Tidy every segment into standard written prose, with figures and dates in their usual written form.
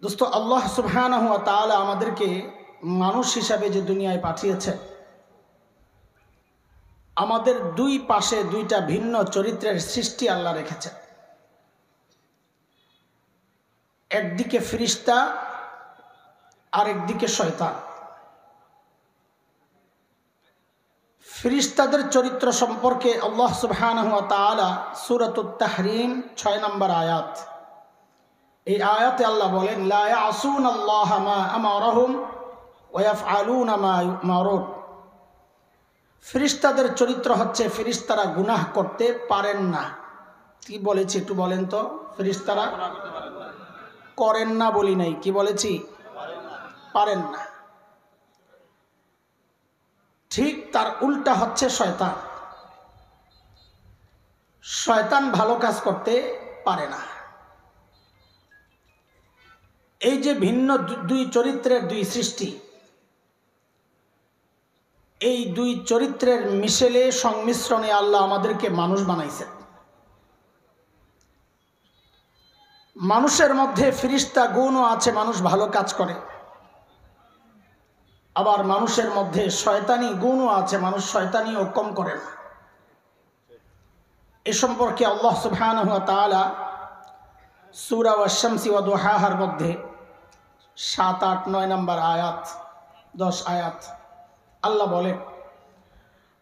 দোস্ত, আল্লাহ সুবহানাহু ওয়া তাআলা আমাদেরকে মানুষ হিসাবে যে দুনিয়ায় পাঠিয়েছে, আমাদের দুই পাশে দুইটা ভিন্ন চরিত্রের সৃষ্টি আল্লাহ রেখেছেন। একদিকে ফেরেশতা আর একদিকে শয়তান। ফেরেশতাদের চরিত্র সম্পর্কে আল্লাহ সুবহানাহু ওয়া তাআলা সূরাতুত তাহরিম 6 নম্বর আয়াত, এই আয়াতে আল্লাহ বলেন, লা ইয়াসুনাল্লাহা মা আমারাহুম ওয়া ইয়াফআলুনা মা ইউমারুন। ফেরেশতাদের চরিত্র হচ্ছে ফেরেশতারা গুনাহ করতে পারেন না। কি বলেছি একটু বলেন তো? ফেরেশতারা করেন না বলি নাই, কি বলেছি? পারেন না। ঠিক তার উল্টা হচ্ছে শয়তান। শয়তান ভালো কাজ করতে পারে না। এই যে ভিন্ন দুই চরিত্রের দুই সৃষ্টি, এই দুই চরিত্রের মিশেলে সংমিশ্রণে আল্লাহ আমাদেরকে মানুষ বানাইছেন। মানুষের মধ্যে ফেরেশতা গুণও আছে, মানুষ ভালো কাজ করে। আবার মানুষের মধ্যে শয়তানি গুণও আছে, মানুষ শয়তানিও কম করে না। এ সম্পর্কে আল্লাহ সুবহানাহু ওয়া তাআলা সূরা ওয়াশ-শামসি ওয়া দুহাহার মধ্যে 7, 8, 9 নম্বর আয়াত, 10 আয়াত আল্লাহ বলেন,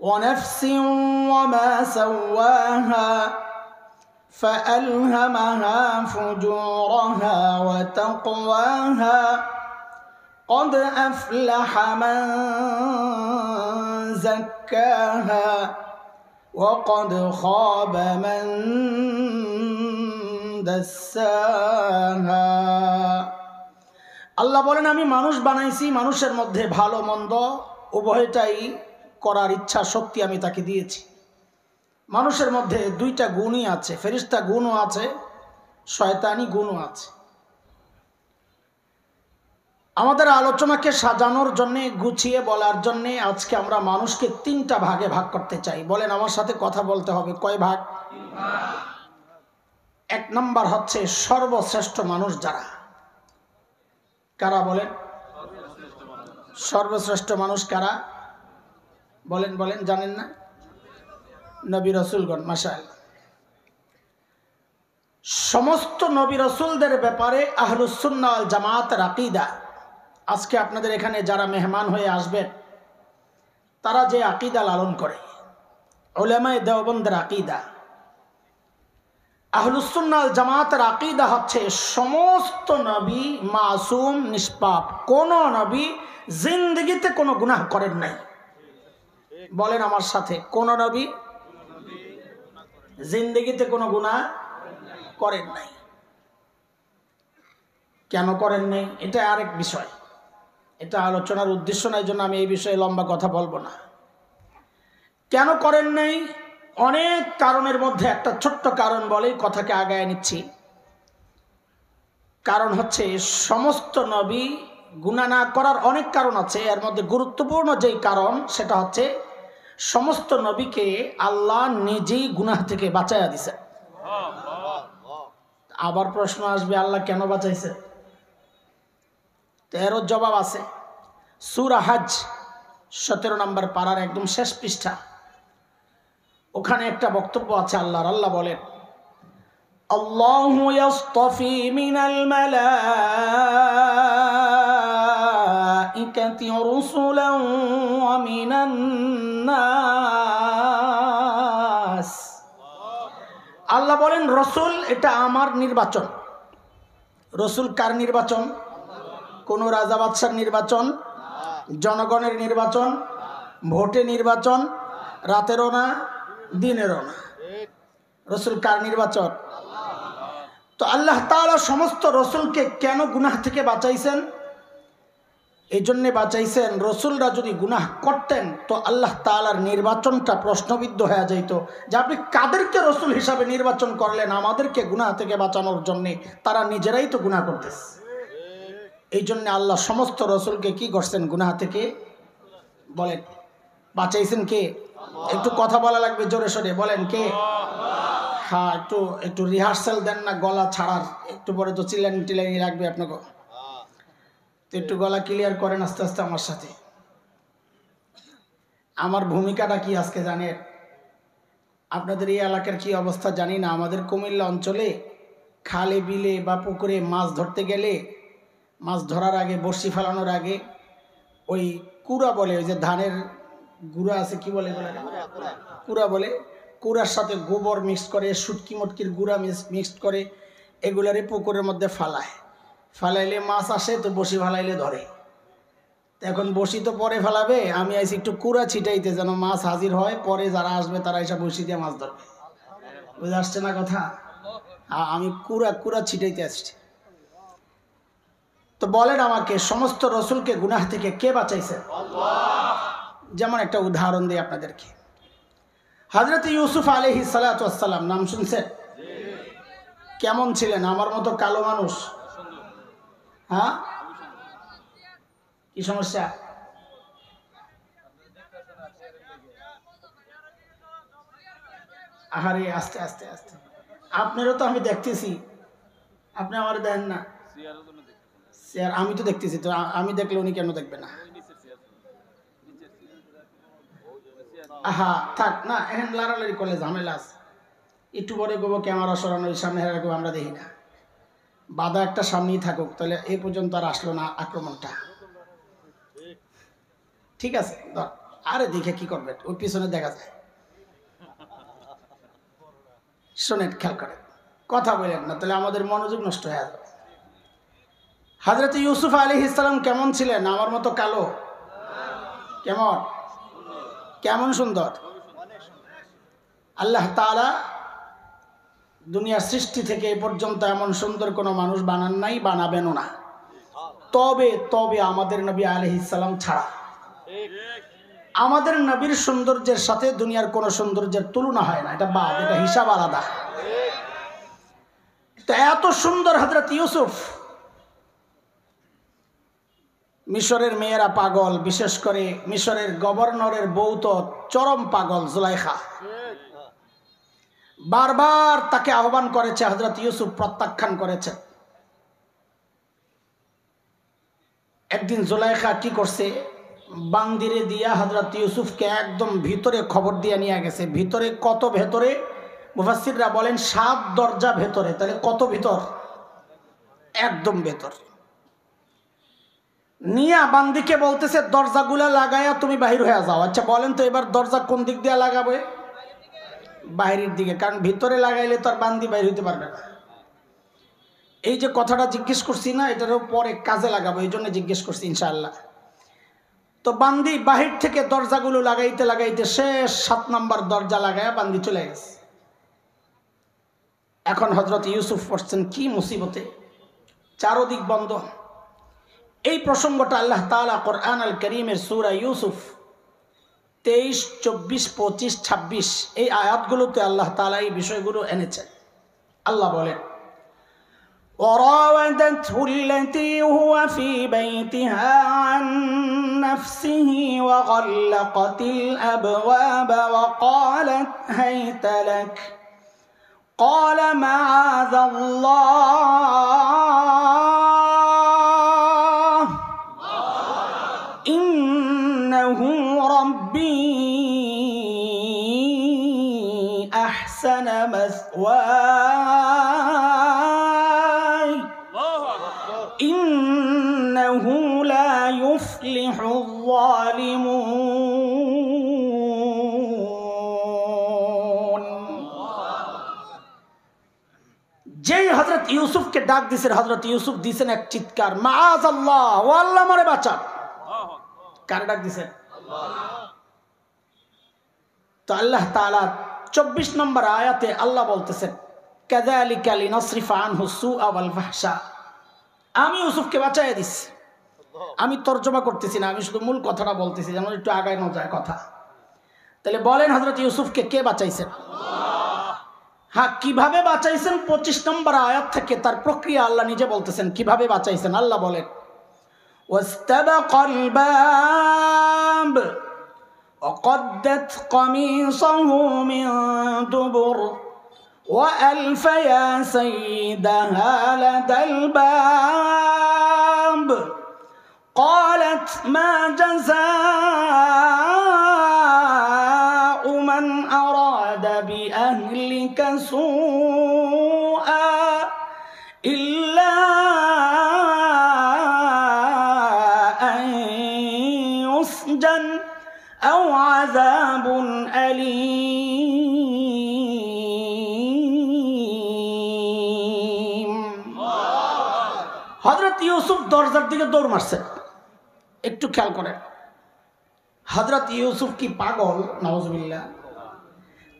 ওয়ানাফসিন ওয়া মা সাওয়াহা فألهمها فجورها وتقواها قد أفلح من زكاها وقد خاب من دساها। আল্লাহ বলেন, আমি মানুষ বানাইছি, মানুষের মধ্যে ভালো মন্দ উভয়টাই করার ইচ্ছা শক্তি আমি তাকে দিয়েছি। মানুষের মধ্যে দুইটা গুণই আছে, ফেরেশতা গুণও আছে, শয়তানি গুণও আছে। আমাদের আলোচনাকে সাজানোর জন্যে, গুছিয়ে বলার জন্যে আজকে আমরা মানুষকে 3টা ভাগে ভাগ করতে চাই। বলেন, আমার সাথে কথা বলতে হবে। কয় ভাগ? 1 নম্বর হচ্ছে সর্বশ্রেষ্ঠ মানুষ যারা। কারা বলেন? সর্বশ্রেষ্ঠ মানুষ কারা? বলেন বলেন, জানেন না? নবী রাসূলগণ। মাশাআল্লাহ। সমস্ত নবী রাসূলদের ব্যাপারে আহলুস সুন্নাহ ওয়াল জামাতের আকীদা, আজকে আপনাদের এখানে যারা মেহমান হয়ে আসবেন তারা যে আকীদা লালন করে, উলামায়ে দেওবন্দের আকীদা, আহলুস সুন্নাহ ওয়াল জামাতের আকীদা হচ্ছে সমস্ত নবী মাসুম, নিষ্পাপ। কোন নবী জিন্দেগিতে কোনো গুনাহ করেন নাই। বলেন আমার সাথে, কোন নবী জিন্দেগিতে কোনো গুনাহ করেন নাই। কেন করেন নাই এটা আরেক বিষয়, এটা আলোচনার উদ্দেশ্য নাই, জন্য আমি এই বিষয়ে লম্বা কথা বলবো না। কেন করেন নাই? অনেক কারণের মধ্যে একটা ছোট্ট কারণ বলেই কথাকে আগায় নিচ্ছি। কারণ হচ্ছে সমস্ত নবী গুনাহ না করার অনেক কারণ আছে, এর মধ্যে গুরুত্বপূর্ণ যেই কারণ সেটা হচ্ছে সমস্ত নবীকে আল্লাহ নিজেই গুনাহ থেকে বাঁচাইয়া দিছে। আবার প্রশ্ন আসবে, আল্লাহ কেন বাঁচাইছে? এর জবাব আছে। সূরা হজ 17 নম্বর পারার একদম শেষ পৃষ্ঠা, ওখানে একটা বক্তব্য আছে আল্লাহর। আল্লাহ বলেন, আল্লাহু ইয়াসতাফি মিনাল মালাইকাতি রুসুলান ওয়া মিনান নাস। আল্লাহ বলেন, রসুল এটা আমার নির্বাচন। রসুল কার নির্বাচন? কোন রাজা বাদশার নির্বাচন, জনগণের নির্বাচন, ভোটে নির্বাচন, রাতেরও না দিনেরও না। রসুল কার নির্বাচন? তো আল্লাহ তাআলা সমস্ত রসুলকে কেন গুনাহ থেকে বাঁচাইছেন? এই জন্যে বাঁচাইছেন, রসুলরা যদি গুনাহ করতেন তো আল্লাহ তাআলার নির্বাচনটা প্রশ্নবিদ্ধ হয়ে যাইত, যে আপনি কাদেরকে রসুল হিসাবে নির্বাচন করলেন আমাদেরকে গুনাহ থেকে বাঁচানোর জন্যে? তারা নিজেরাই তো গুনাহ করতেছে। এই জন্য আল্লাহ সমস্ত রসুলকে কি করছেন? গুনাহ থেকে বলেন বাঁচাইছেন কে? একটু কথা বলা লাগবে জোরে সোরে, বলেন কে? হ্যাঁ, একটু রিহার্সাল দেন না গলা ছাড়ার, একটু পরে তো চিল্লানি টিলানি রাখবে আপনাকে। তো একটু গলা ক্লিয়ার করেন আস্তে আস্তে আমার সাথে। আমার ভূমিকাটা কি আজকে জানেন? আপনাদের এই এলাকার কি অবস্থা জানি না, আমাদের কুমিল্লা অঞ্চলে খালে বিলে বা পুকুরে মাছ ধরতে গেলে মাছ ধরার আগে বড়শি ফেলানোর আগে ওই কুড়া বলে, ওই যে ধানের গুঁড়া আছে, কি বলে কুড়া বলে, কুড়ার সাথে গোবর মিক্স করে, শুটকি মটকির গুঁড়া মিক্সড করে এগুলারে পুকুরের মধ্যে ফালাইলে মাছ আসে, তো বড়শি ফালাইলে ধরে। এখন বড়শি তো পরে ফেলাবে, আমি আইছি একটু কুড়া ছিটাইতে যেন মাছ হাজির হয়, পরে যারা আসবে তারা এসে বড়শি দিয়ে মাছ ধরবে। বুঝে আসছে না কথা? আমি কুড়া ছিটাইতে আসছি। তো বলেন আমাকে, সমস্ত রসুলকে গুনাহ থেকে কে বাঁচাইছে? যেমন একটা উদাহরণ দিই আপনাদেরকে, হযরত ইউসুফ আলাইহিস সালাতু ওয়াস সালাম, নাম শুনছেন? কেমন ছিলেন? আমার মতো কালো মানুষ? হ্যাঁ, কি সমস্যা? আহারে আস্তে আস্তে আস্তে, আপনারও তো আমি দেখতেছি, আপনি আমার দেন না স্যার, আমি তো দেখতেছি, তো আমি দেখলে উনি কেন দেখবে না? আহা থাক না, এখন লাড়ালাড়ি করলে ঝামেলা আছে। একটু পরে গোবো ক্যামেরা সরানো, সামনে হেরাগো আমরা দেখি না, বাধা একটা সামনেই থাকুক, তাহলে এ পর্যন্ত আর আসলো না আক্রমণটা। ঠিক আছে, আরে দেখে কি করবেন, ওই পিছনে দেখা যায়। শোনেন, খেয়াল করেন, কথা বলেন না, তাহলে আমাদের মনোযোগ নষ্ট হয়ে যাবে। হযরত ইউসুফ আলাইহিস সালাম কেমন ছিলেন? আমার মতো কালো? কেমন কেমন সুন্দর? আল্লাহ তাআলা দুনিয়ার সৃষ্টি থেকে এ পর্যন্ত এমন সুন্দর কোনো মানুষ বানান নাই, বানাবেনও না। তবে তবে আমাদের নবী আলাইহিস সালাম ছাড়া। আমাদের নবীর সৌন্দর্যের সাথে দুনিয়ার কোনো সৌন্দর্যের তুলনা হয় না, এটা বাদ, এটা হিসাব আলাদা। তো এত সুন্দর হযরত ইউসুফ, মিশরের মেয়েরা পাগল, বিশেষ করে মিশরের গভর্নরের বউ তো চরম পাগল, জুলাইখা। বারবার তাকে আহ্বান করেছে, হযরত ইউসুফ প্রত্যাখ্যান করেছে। একদিন জুলাইখা কি করছে, বান্দিরে দিয়া হযরত ইউসুফকে একদম ভিতরে খবর দিয়ে নিয়ে গেছে। ভিতরে কত ভেতরে? মুফাসসিররা বলেন 7 দরজা ভেতরে। তাহলে কত ভিতর? একদম ভেতর নিয়া বান্দিকে বলতেছে, দরজাগুলা লাগায়া তুমি বাহির হয়ে যাও। আচ্ছা বলেন তো এবার দরজা কোন দিক দিয়ে লাগাবে? বাইরের দিকে, কারণ ভিতরে লাগাইলে তো আর বান্দি বাইর হইতে পারবে না। এই যে কথাটা জিজ্ঞেস করছি না, এটারও পরে কাজে লাগাবো, এই জন্য জিজ্ঞেস করছি ইনশাআল্লাহ। তো বান্দি বাহির থেকে দরজাগুলো লাগাইতে লাগাইতে শেষ 7 নম্বর দরজা লাগায়া বান্দি চলে গেছে। এখন হযরত ইউসুফ পড়ছেন কি মুসিবতে, চারদিক বন্ধ। এই প্রসঙ্গটা আল্লাহ তাআলা কোরআন আল কারীমের সূরা ইউসুফ 23, 24, 25, 26 এই আয়াতগুলোতে আল্লাহ তাআলা এই বিষয়গুলো এনেছেন। আল্লাহ বলেন, وراودته التي هو في بيتها عن نفسه وغلقت الأبواب وقالت هيت لك قال معاذ الله إنه ربي أحسن مثواي إنه لا يفلح الظالمون। যেই হযরত ইউসুফকে ডাক দিছেন, হযরত ইউসুফ দিছেন এক চিৎকার, মাআযাল্লাহ, ও আল্লাহ আমারে বাঁচান। কার ডাক দিছেন? তো আল্লাহ তাআলা 24 নম্বর আয়াতে আল্লাহ বলতেছেন, কাযালিকা লিনাসরিফা আনহু সুআ ওয়াল ফাহশা। আমি ইউসুফকে বাঁচাইয়া দিচ্ছি। আমি তর্জমা করতেছি না, আমি শুধু মূল কথাটা বলতেছি যেন একটু আগায় না যায় কথা। তাহলে বলেন হযরত ইউসুফকে কে বাঁচাইছেন? হ্যাঁ, কিভাবে বাঁচাইছেন? 25 নম্বর আয়াত থেকে তার প্রক্রিয়া আল্লাহ নিজে বলতেছেন কিভাবে বাঁচাইছেন। আল্লাহ বলেন, ওয়াস্তাবাকাল বাব وقدت قميصه من دبر وألف يا سيدها لدى الباب মা জাযাউ মান আরাদা বিআহলিকা সুআ ইল্লা আন ইউসজান আও আযাবুন আলীম। হযরত ইউসুফ দরজার দিকে দৌড় মারছেন। একটু খেয়াল করেন, হযরত ইউসুফ কি পাগল? নাউজুবিল্লাহ।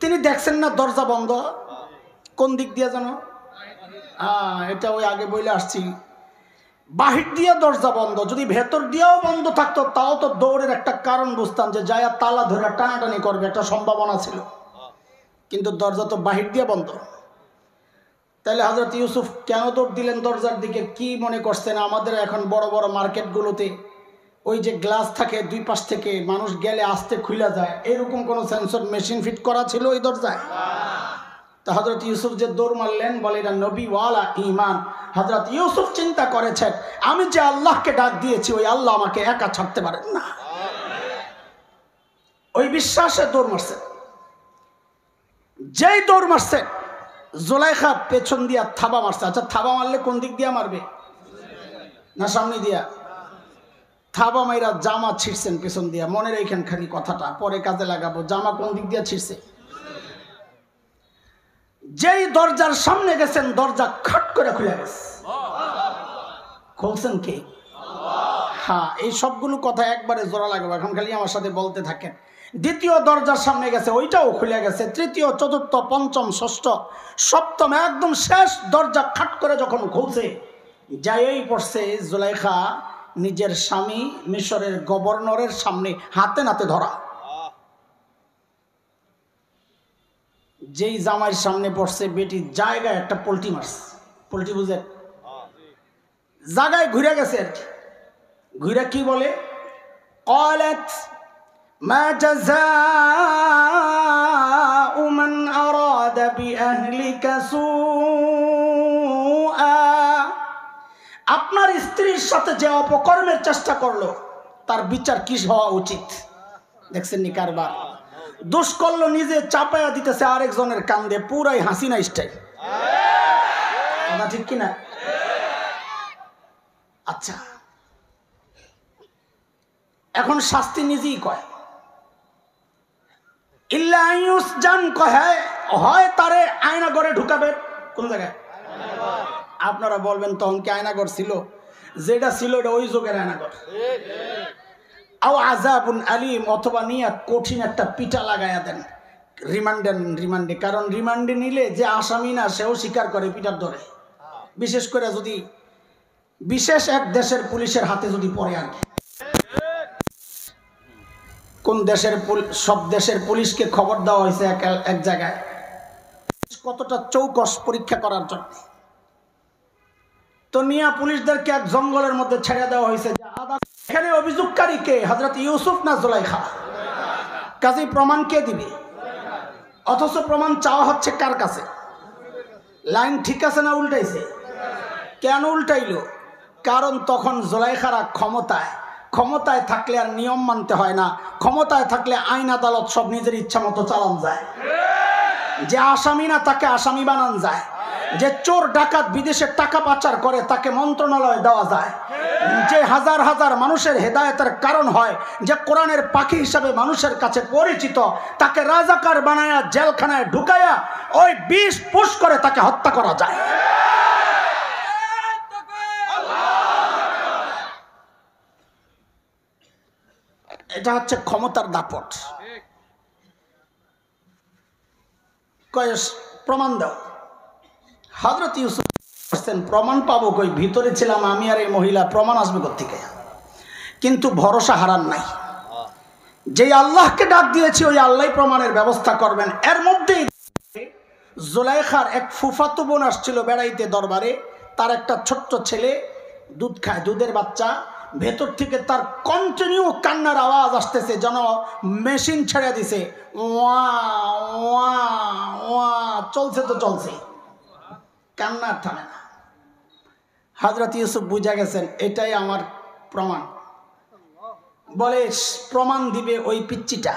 তিনি দেখছেন না দরজা বন্ধ, কোন দিক দিয়ে জানো? এটা ওই আগে বলে আসছি, বাহির দিয়ে দরজা বন্ধ। যদি ভেতর দিয়েও বন্ধ থাকতো তাও তো দৌড়ের একটা কারণ বুঝতাম, যে যায়া তালা ধরে টানাটানি করবে, একটা সম্ভাবনা ছিল। কিন্তু দরজা তো বাহির দিয়ে বন্ধ। তাহলে হযরত ইউসুফ কেন দৌড় দিলেন দরজার দিকে? কি মনে করছেন আমাদের এখন বড় বড় মার্কেটগুলোতে ওই যে গ্লাস থাকে দুই পাশ থেকে, মানুষ গেলে আস্তে খুলে যায়, এরকম কোন সেন্সর মেশিন ফিট করা ছিল ওই দরজায়? তা হযরত ইউসুফ যে দৌড় মারলেন, বলে এটা নবী ওয়ালা ঈমান। হযরত ইউসুফ চিন্তা করেছেন, আমি যে আল্লাহকে ডাক দিয়েছি ওই আল্লাহ আমাকে একা ছাড়তে পারেন না। ওই বিশ্বাসে দৌড় মারছেন। যেই দৌড় মারছেন, জুলাইখা পেছন দিয়া থাবা মারছে। আচ্ছা, থাবা মারলে কোন দিক দিয়া মারবে? না সামনে দিয়া? থাবা মাইরা জামা ছিঁড়ছেন পেছন দিয়া। মনে রেখেন খালি কথাটা, পরে কাজে লাগাবো। জামা কোন দিক দিয়া ছিঁড়ছে? যেই দরজার সামনে গেছেন, দরজা খট করে খুলে গেছে। খুলছেন কে? হ্যাঁ, এই সবগুলো কথা একবারে জোড়া লাগবে, এখন খালি আমার সাথে বলতে থাকেন। দ্বিতীয় দরজার সামনে গেছে, ওইটাও খুলে গেছে। তৃতীয়, চতুর্থ, পঞ্চম, ষষ্ঠ, সপ্তম, একদম শেষ দরজা খট করে যখন খুলছে, যাই পড়ছে জুলাইখা নিজের স্বামী মিশরের গভর্নরের সামনে হাতে নাতে ধরা। যেই জামাইয়ের সামনে পড়ছে, বেটি জায়গায় একটা পোল্টি মারছে। পোল্টি বুঝে? জায়গায় ঘুরে গেছে আর কি। ঘুরে কি বলে? ক্বালাত মা জাযাউ মান আরাদা বিআহলিকা সুআ। আপনার স্ত্রীর সাথে যে অপকর্মের চেষ্টা করলো তার বিচার কি হওয়া উচিত? দেখছেন নি কারবার? দোষ করলো, নিজে চাপায়া দিতেছে আরেকজনের কান্দে, পুরাই হাসিনা স্টাইল। কথা ঠিক কিনা? আচ্ছা, এখন শাস্তি নিজেই কয়, ইল্লা ইউসজান কয়, হয় তারে আয়নাঘরে ঢুকাবে। কোন জায়গায়? আপনারা বলবেন তখন কি আয়নাঘর ছিল? যেটা ছিল এটা ওই যুগের আয়নাঘর। আও আযাবুন আলীম, অথবা নিয়ে কঠিন একটা পিটা লাগাইয়া দেন রিমান্ডে। কারণ রিমান্ডে নিলে যে আসামি না সেও স্বীকার করে পিটার ধরে, বিশেষ করে যদি বিশেষ এক দেশের পুলিশের হাতে যদি পড়ে আর কি। কোন দেশের? সব দেশের পুলিশকে খবর দেওয়া হয়েছে এক জায়গায় কতটা চৌকস পরীক্ষা করার জন্য। তো নিয়া পুলিশদেরকে এক জঙ্গলের মধ্যে ছেড়ে দেওয়া হয়েছে। এখানে অভিযোগকারী কে? হযরত ইউসুফ না জুলাইখা? কাজেই প্রমাণ কে দিবে? অথচ প্রমাণ চাওয়া হচ্ছে কার কাছে? লাইন ঠিক আছে না উল্টাইছে? কেন উল্টাইলো? কারণ তখন জুলাইখারা ক্ষমতায় থাকলে আর নিয়ম মানতে হয় না। ক্ষমতায় থাকলে আইন আদালত সব নিজের ইচ্ছা মতো চালান যায়। যে আসামি না তাকে আসামি বানান যায়। যে চোর ডাকাত বিদেশে টাকা পাচার করে তাকে মন্ত্রণালয় দেওয়া যায়। যে হাজার হাজার মানুষের হেদায়েতের কারণ হয়, যে কোরআনের পাখি হিসাবে মানুষের কাছে পরিচিত, তাকে রাজাকার বানায়া জেলখানায় ঢুকায়া ওই বিষ পুশ করে তাকে হত্যা করা যায়। এটা হচ্ছে ক্ষমতার দাপট। কয়েস প্রমাণ দাও। হযরত ইউসুফ বলছেন, প্রমাণ পাবো কই? ভিতরে ছিলাম আমি আর এই মহিলা, প্রমাণ আসবে কোত্থেকে? কিন্তু ভরসা হারান নাই। যেই আল্লাহকে ডাক দিয়েছি ওই আল্লাহই প্রমাণের ব্যবস্থা করবেন। এর মধ্যেই জুলাইখার এক ফুফাতো বোন আসছিল বেড়াইতে দরবারে। তার একটা ছোট্ট ছেলে দুধ খায়, দুধের বাচ্চা। ভেতর থেকে তার কন্টিনিউ কান্নার আওয়াজ আসতেছে, যেন মেশিন ছেড়ে দিছে। ওয়া ওয়া ওয়া চলছে তো চলছে, কান্নার থামে না। হযরত ইউসুফ বুঝা গেছেন এটাই আমার প্রমাণ। বলে প্রমাণ দিবে ওই পিচ্চিটা।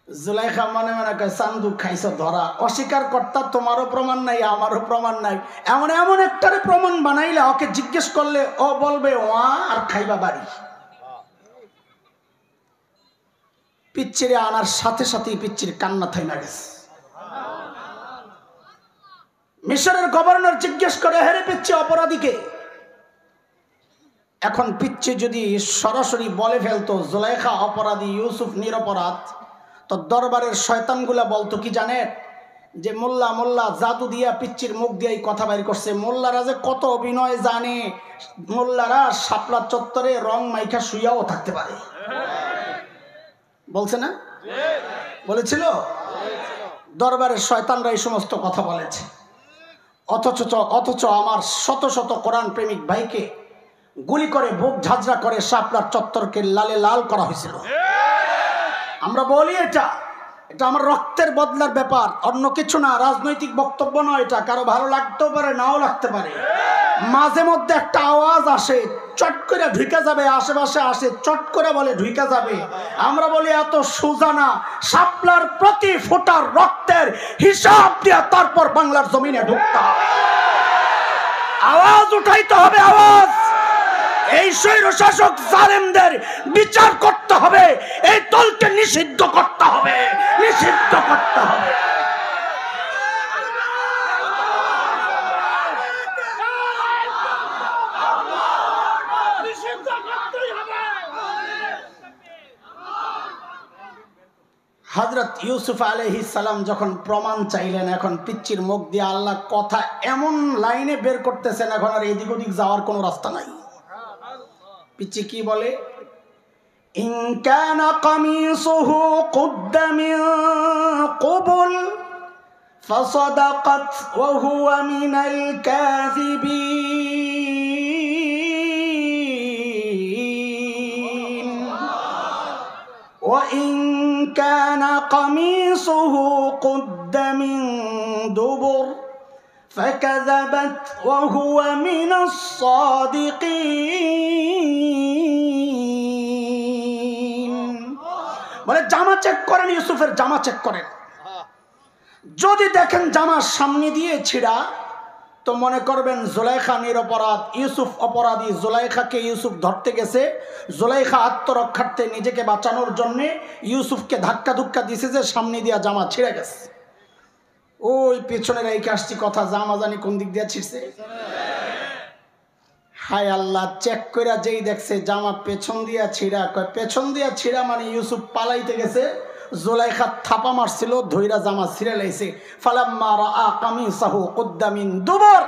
জুলাইখা মনে মনে কয় চান্দু খাইছ ধরা, অস্বীকার কর্তা তোমারও প্রমাণ নাই আমারও প্রমাণ নাই, এমন এমন একটারে প্রমাণ বানাইলে ওকে জিজ্ঞেস করলে ও বলবে ওয়া আর খাইবা বাড়ি। পিচ্চিরে আনার সাথে সাথেই পিচ্চির কান্না থাইমা গেছে। মিশরের গভর্নর জিজ্ঞেস করে হেরে পিচ্চি অপরাধীকে। এখন পিচ্চি যদি সরাসরি বলে ফেলতো জুলাইখা অপরাধী ইউসুফ নিরপরাধ, তো দরবারের শয়তানগুলা বলতো কি জানেন, যে মোল্লা মোল্লা জাদু দিয়া পিচ্চির মুখ দিয়ে কথা বাইর করছে। মোল্লারা যে কত অভিনয় জানে, মোল্লারা শাপলা চত্বরে রং মাইখা শুইয়াও থাকতে পারে। বলছে না, বলেছিল? দরবারের শয়তানরা এই সমস্ত কথা বলেছে। অথচ আমার শত শত কোরআন প্রেমিক ভাইকে গুলি করে বুক ঝাঁঝরা করে শাপলার চত্বরকে লালে লাল করা হয়েছিল। আমরা বলি এটা আমার রক্তের বদলার ব্যাপার, অন্য কিছু না, রাজনৈতিক বক্তব্য নয়। এটা কারো ভালো লাগতেও পারে, নাও লাগতে পারে। মাঝে মধ্যে একটা আওয়াজ আসে, চট করে ঢুকে যাবে, আশেপাশে আসে, চট করে বলে ঢুকে যাবে। আমরা বলি এত সোজা না, শাপলার প্রতি ফোঁটার রক্তের হিসাব দিয়া তারপর বাংলার জমিনে ঢুকতে হবে, আওয়াজ উঠাইতে হবে, আওয়াজ। এই স্বৈরশাসক জালেমদের বিচার করতে হবে, এই দলকে নিষিদ্ধ করতে হবে, নিষিদ্ধ করতে হবে। হযরত ইউসুফ আলাইহিস সালাম যখন প্রমাণ চাইলেন, এখন পিচ্চির মুখ দিয়ে আল্লাহ কথা এমন লাইনে বের করতেছেন, এখন আর এদিক ওদিক যাওয়ার কোনো রাস্তা নাই। পিচ্চি কি বলে, ইন কানা কামিসুহু কুদ্দা মিন কুবুল ফাসাদাকাত ওয়া হুয়া মিনাল কাযিবিন ওয়া ইন কানা কামিসুহু কুদ্দা মিন দুবুর فكذبت وهو من الصادقين। বলে জামা চেক করেন, ইউসুফের জামা চেক করেন। যদি দেখেন জামার সামনে দিয়ে ছিঁড়া, তো মনে করবেন জুলাইখা নিরপরাধ, ইউসুফ অপরাধী। জুলাইখাকে ইউসুফ ধরতে গেছে, জুলাইখা আত্মরক্ষার্থে নিজেকে বাঁচানোর জন্য ইউসুফকে ধাক্কা ধুক্কা দিছে, যে সামনে দিয়া জামা ছিঁড়ে গেছে। ওই পেছনে রেখে আসছি কথা, জামা জানি কোন দিক দিয়ে ছিঁড়ছে। হায় আল্লাহ, চেক করে যেই দেখছে জামা পেছন দিয়া ছিঁড়া, কয় পেছন দিয়া ছিঁড়া মানে ইউসুফ পালাইতে গেছে, জুলাইখা থাপা মারছিল, ধইরা জামা ছিঁড়ে লাইছে। ফালাম্মা রাআ কামিসাহু কুদ্দা মিন দুবুর,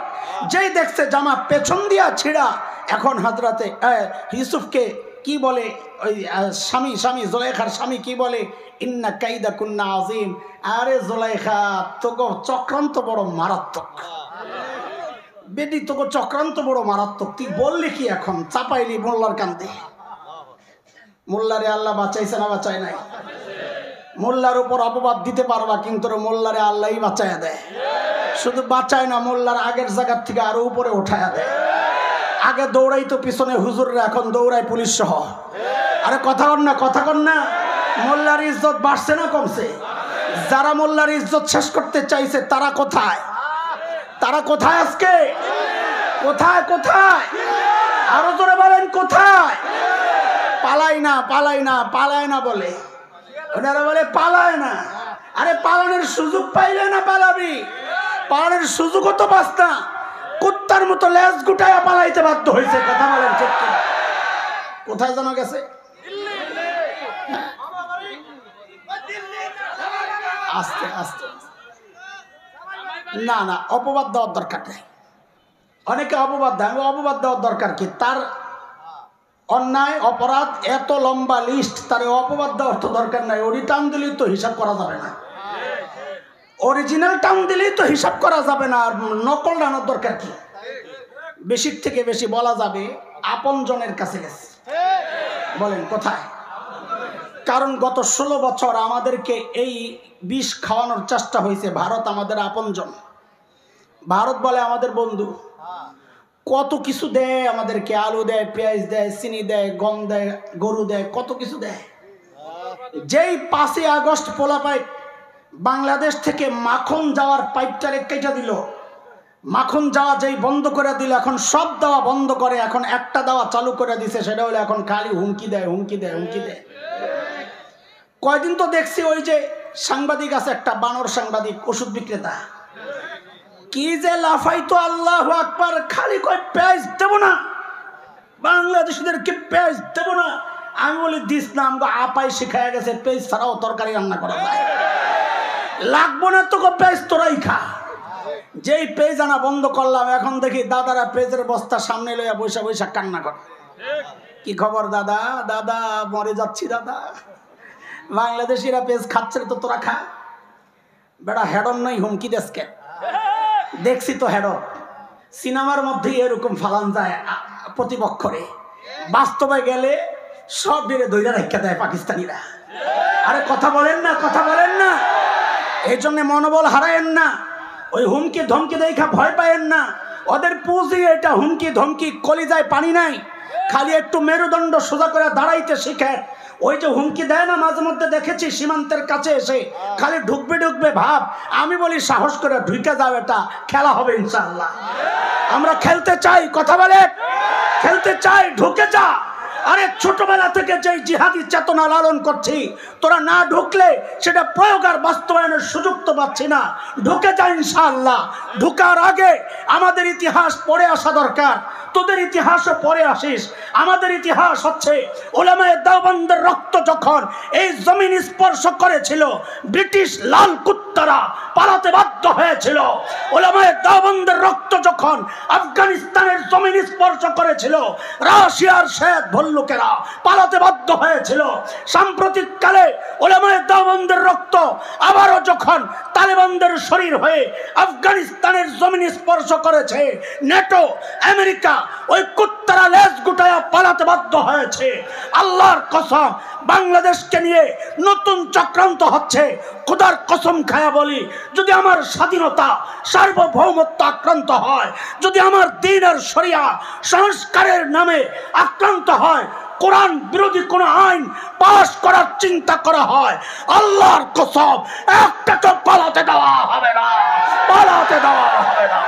যেই দেখছে জামা পেছন দিয়া ছিঁড়া, এখন হযরতে ইউসুফকে কি বলে, ওই স্বামী জুলাইখার স্বামী কি বলে, ইন্না কাইদাকুন্না আযীম। আরে জুলাইখা, তোগো চক্রান্ত বড় মারাত্মক, বেডি তোগো চক্রান্ত বড় মারাত্মক। তুই বললি কি এখন, চাপাইলি মোল্লার কান্দে। মোল্লারে আল্লাহ বাঁচাইছে না বাঁচায় নাই? মোল্লার উপর অপবাদ দিতে পারবা, কিন্তু মোল্লারে আল্লাহই বাঁচাইয়া দেয়। শুধু বাঁচায় না, মোল্লার আগের জায়গার থেকে আরো উপরে উঠাইয়া দেয়। আগে দৌড়াইতো পিছনে হুজুররা, এখন দৌড়ায় পুলিশ সহ। আরে কথা কর না, কথা কর না। মোল্লার ইজ্জত বাড়ছে না কমছে? যারা মোল্লার ইজ্জত শেষ করতে চাইছে তারা কোথায়? তারা কোথায় আজকে? কোথায় কোথায়? আরো জোরে বলেন কোথায়? পালাই না, পালাই না, পালায় না বলে, ওনারা বলে পালায় না। আরে পালানোর সুযোগ পাইলে না পালাবি, পালানোর সুযোগও তো পাস না, কুত্তার মতো লেজ গুটায় পালাইতে বাধ্য হয়েছে। কথা বলেন ঠিক কি? কোথায় জানা গেছে? আস্তে আস্তে, না না, অপবাদ দেওয়ার দরকার নেই। অনেকে অপবাদ দেয়, অপবাদ দেওয়ার দরকার কি? তার অন্যায় অপরাধ এত লম্বা লিস্ট, তার অপবাদ দেওয়ার তো দরকার নাই। ওরি টান দিলেই তো হিসাব করা যাবে না, অরিজিনাল টান দিলেই তো হিসাব করা যাবে না। আর নকল আনার দরকার কি? বেশির থেকে বেশি বলা যাবে আপন জনের কাছে গেছে। বলেন কোথায়? কারণ গত 16 বছর আমাদেরকে এই বিষ খাওয়ানোর চেষ্টা হয়েছে। ভারত আমাদের আপনজন, ভারত বলে আমাদের বন্ধু, কত কিছু দেয় আমাদেরকে, আলু দেয়, পেঁয়াজ দেয়, চিনি দেয়, গম দেয়, গরু দেয়, কত কিছু দেয়। যেই 5ই আগস্ট পোলাপাইপ বাংলাদেশ থেকে মাখন যাওয়ার পাইপটারে কেটে দিল, মাখন যাওয়া যেই বন্ধ করে দিল, এখন সব দেওয়া বন্ধ করে, এখন একটা দেওয়া চালু করে দিছে, সেটা হলো এখন খালি হুমকি দেয়, হুমকি দেয়, হুমকি দেয়। কয়দিন তো দেখছি ওই যে সাংবাদিক আছে একটা, বানর সাংবাদিক, ওষুধ বিক্রেতা, কি যে লাফাইতো, আল্লাহু আকবার, খালি কয় পেঁয়াজ দেব না, বাংলাদেশিদেরকে পেঁয়াজ দেব না। আমি বলি দিস না, আমাকে আপাই শিখায় গেছে পেঁয়াজ ছাড়াও তরকারি রান্না করা যায়, লাগবো না তো পেঁয়াজ তোরাই খা। যেই পেঁয়াজ আনা বন্ধ করলাম, এখন দেখি দাদারা পেঁয়াজের বস্তা সামনে লইয়া বৈশা বৈশা কান্না করে। কি খবর দাদা? দাদা মরে যাচ্ছি দাদা, বাংলাদেশিরা পেঁয়াজ খাচ্ছে তো তোরা খা। বেড়া হেডন নই হুমকি দেশকে দেখছি তো, হেডন সিনেমার মধ্যে এরকম ফালান যায় প্রতিপক্ষরে, বাস্তবে গেলে সব বেড়ে দইরা রেখা দেয় পাকিস্তানিরা। আরে কথা বলেন না, কথা বলেন না, এই জন্য মনোবল হারায়েন না, ওই হুমকি ধমকি দেখা ভয় পায়েন না। ওদের পুঁজি এটা, হুমকি ধমকি, কলিজায় পানি নাই, খালি একটু মেরুদণ্ড সোজা করে দাঁড়াইতে শিখে। ওই যে হুমকি দেয় না মাঝে মধ্যে, দেখেছি সীমান্তের কাছে এসে খালি ঢুকবে ঢুকবে ভাব। আমি বলি সাহস করে ঢুকে যাও, এটা খেলা হবে ইনশাআল্লাহ। আমরা খেলতে চাই, কথা বলে, খেলতে চাই, ঢুকে যা। আরে ছোটবেলা থেকে যে জিহাদি চেতনা লালন করছি, তোরা না ঢুকলে সেটা প্রয়োগ আর বাস্তবায়নের সুযোগ তো পাচ্ছি না। ঢুকে যা ইনশাআল্লাহ। ঢুকার আগে আমাদের ইতিহাস পড়ে আসা দরকার, তোদের ইতিহাসও পড়ে আসিস। আমাদের ইতিহাস হচ্ছে উলামায়ে দেওবন্দের রক্ত যখন এই জমিন স্পর্শ করেছিল, ব্রিটিশ লাল কুত্তারা পালাতে বাধ্য হয়েছিল। উলামায়ে দেওবন্দের রক্ত যখন আফগানিস্তানের জমিন স্পর্শ করেছিল, রাশিয়ার শ্বেত ভল্লুকেরা পালাতে বাধ্য হয়েছিল। সাম্প্রতিক কালে উলামায়ে দেওবন্দের রক্ত আবারও যখন তালেবানদের শরীর হয়ে আফগানিস্তানের জমিন স্পর্শ করেছে, নেটো, আমেরিকা, ওই কুত্তারা লেজ গুটায়া পালাতে বাধ্য হয়েছে। আল্লাহর কসম, বাংলাদেশকে নিয়ে নতুন চক্রান্ত হচ্ছে। খোদার কসম খায়া বলি, যদি আমার স্বাধীনতা সার্বভৌমত্ব আক্রান্ত হয়, যদি আমার দ্বীন আর শরিয়া সংস্কারের নামে আক্রান্ত হয়, কোরআন বিরোধী কোন আইন পাশ করার চিন্তা করা হয়, আল্লাহর কসম একটাকে পালাতে দেওয়া হবে না, পালাতে দেওয়া হবে না।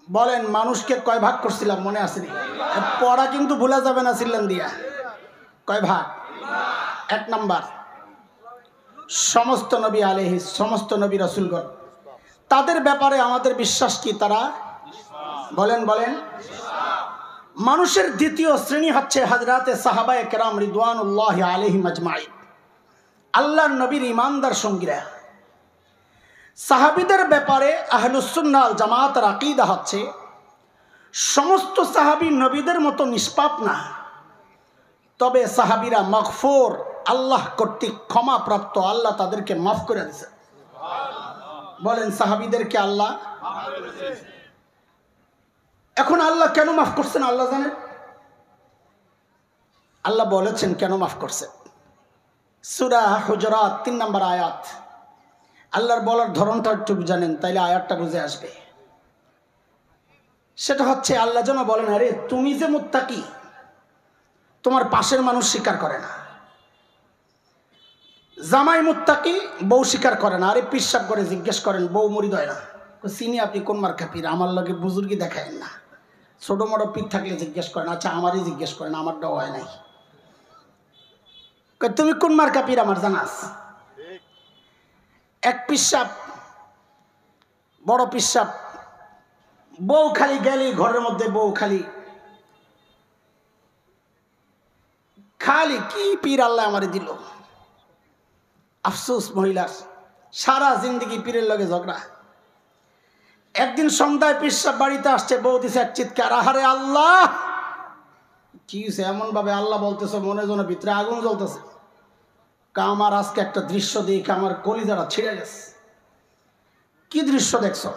বলেন মানুষকে কয় ভাগ করছিলাম মনে আসেনি? পড়া কিন্তু ভুলা যাবে না, ছিলেন দিয়া কয় ভাগ? 1 নাম্বার, সমস্ত নবী আলাইহিস, সমস্ত নবী রাসূলগণ, তাদের ব্যাপারে আমাদের বিশ্বাস কি? তারা বলেন বলেন। মানুষের দ্বিতীয় শ্রেণী হচ্ছে হযরতে সাহাবায়ে কেরাম রিদওয়ানুল্লাহি আলাইহিম আজমাইন, আল্লাহর নবীর ঈমানদার সঙ্গীরা। সাহাবীদের ব্যাপারে আহলুস সুন্নাহ ওয়াল জামাতের আকীদা হচ্ছে সমস্ত সাহাবী নবীদের মতো নিষ্পাপ না, তবে সাহাবীরা মাগফুর, আল্লাহ কর্তৃক ক্ষমাপ্রাপ্ত, আল্লাহ তাদেরকে মাফ করে দিয়েছে। বলেন সাহাবীদেরকে আল্লাহ, এখন আল্লাহ কেন মাফ করছেন আল্লাহ জানেন। আল্লাহ বলেছেন কেন মাফ করছেন। সূরা হুজুরাত 3 নম্বর আয়াত। আল্লাহর বলার ধরনটা একটু জানেন, তাইলে আয়াতটা বুঝে আসবে। সেটা হচ্ছে আল্লাহ যেন বলেন, আরে তুমি যে মুত্তাকি, তোমার পাশের মানুষ স্বীকার করে না। জামাই মুত্তাকি, বউ স্বীকার করে না। আরে পিসাব করে জিজ্ঞেস করেন, বউ মুরিদ হয় না? চিনি আপনি কোন মার্কা পীর, আমার লগে বুজুর্গি দেখায় না। ছোট মোটো পীর থাকলে জিজ্ঞেস করেন, আচ্ছা আমারই জিজ্ঞেস করেন, আমারটাও হয় নাই। তুমি কোন মার্কা পীর আমার জানাস? এক পিসাব, বড় পিসাব, বউ খালি গেলি ঘরের মধ্যে, বউ খালি খালি কি পীর আল্লাহ আমারে দিল। আফসোস মহিলার, সারা জিন্দগি পীরের লগে ঝগড়া। একদিন সন্ধ্যায় পিসাব বাড়িতে আসছে, বউ দিছে এক চিৎকার, আহারে আল্লাহ কি এমন ভাবে আল্লাহ বলতেছে, মনে যেন ভিতরে আগুন জ্বলতেছে। আমার আজকে একটা দৃশ্য দেখে আমার কলিজাটা ছিঁড়ে গেছে। কি দৃশ্য দেখছো?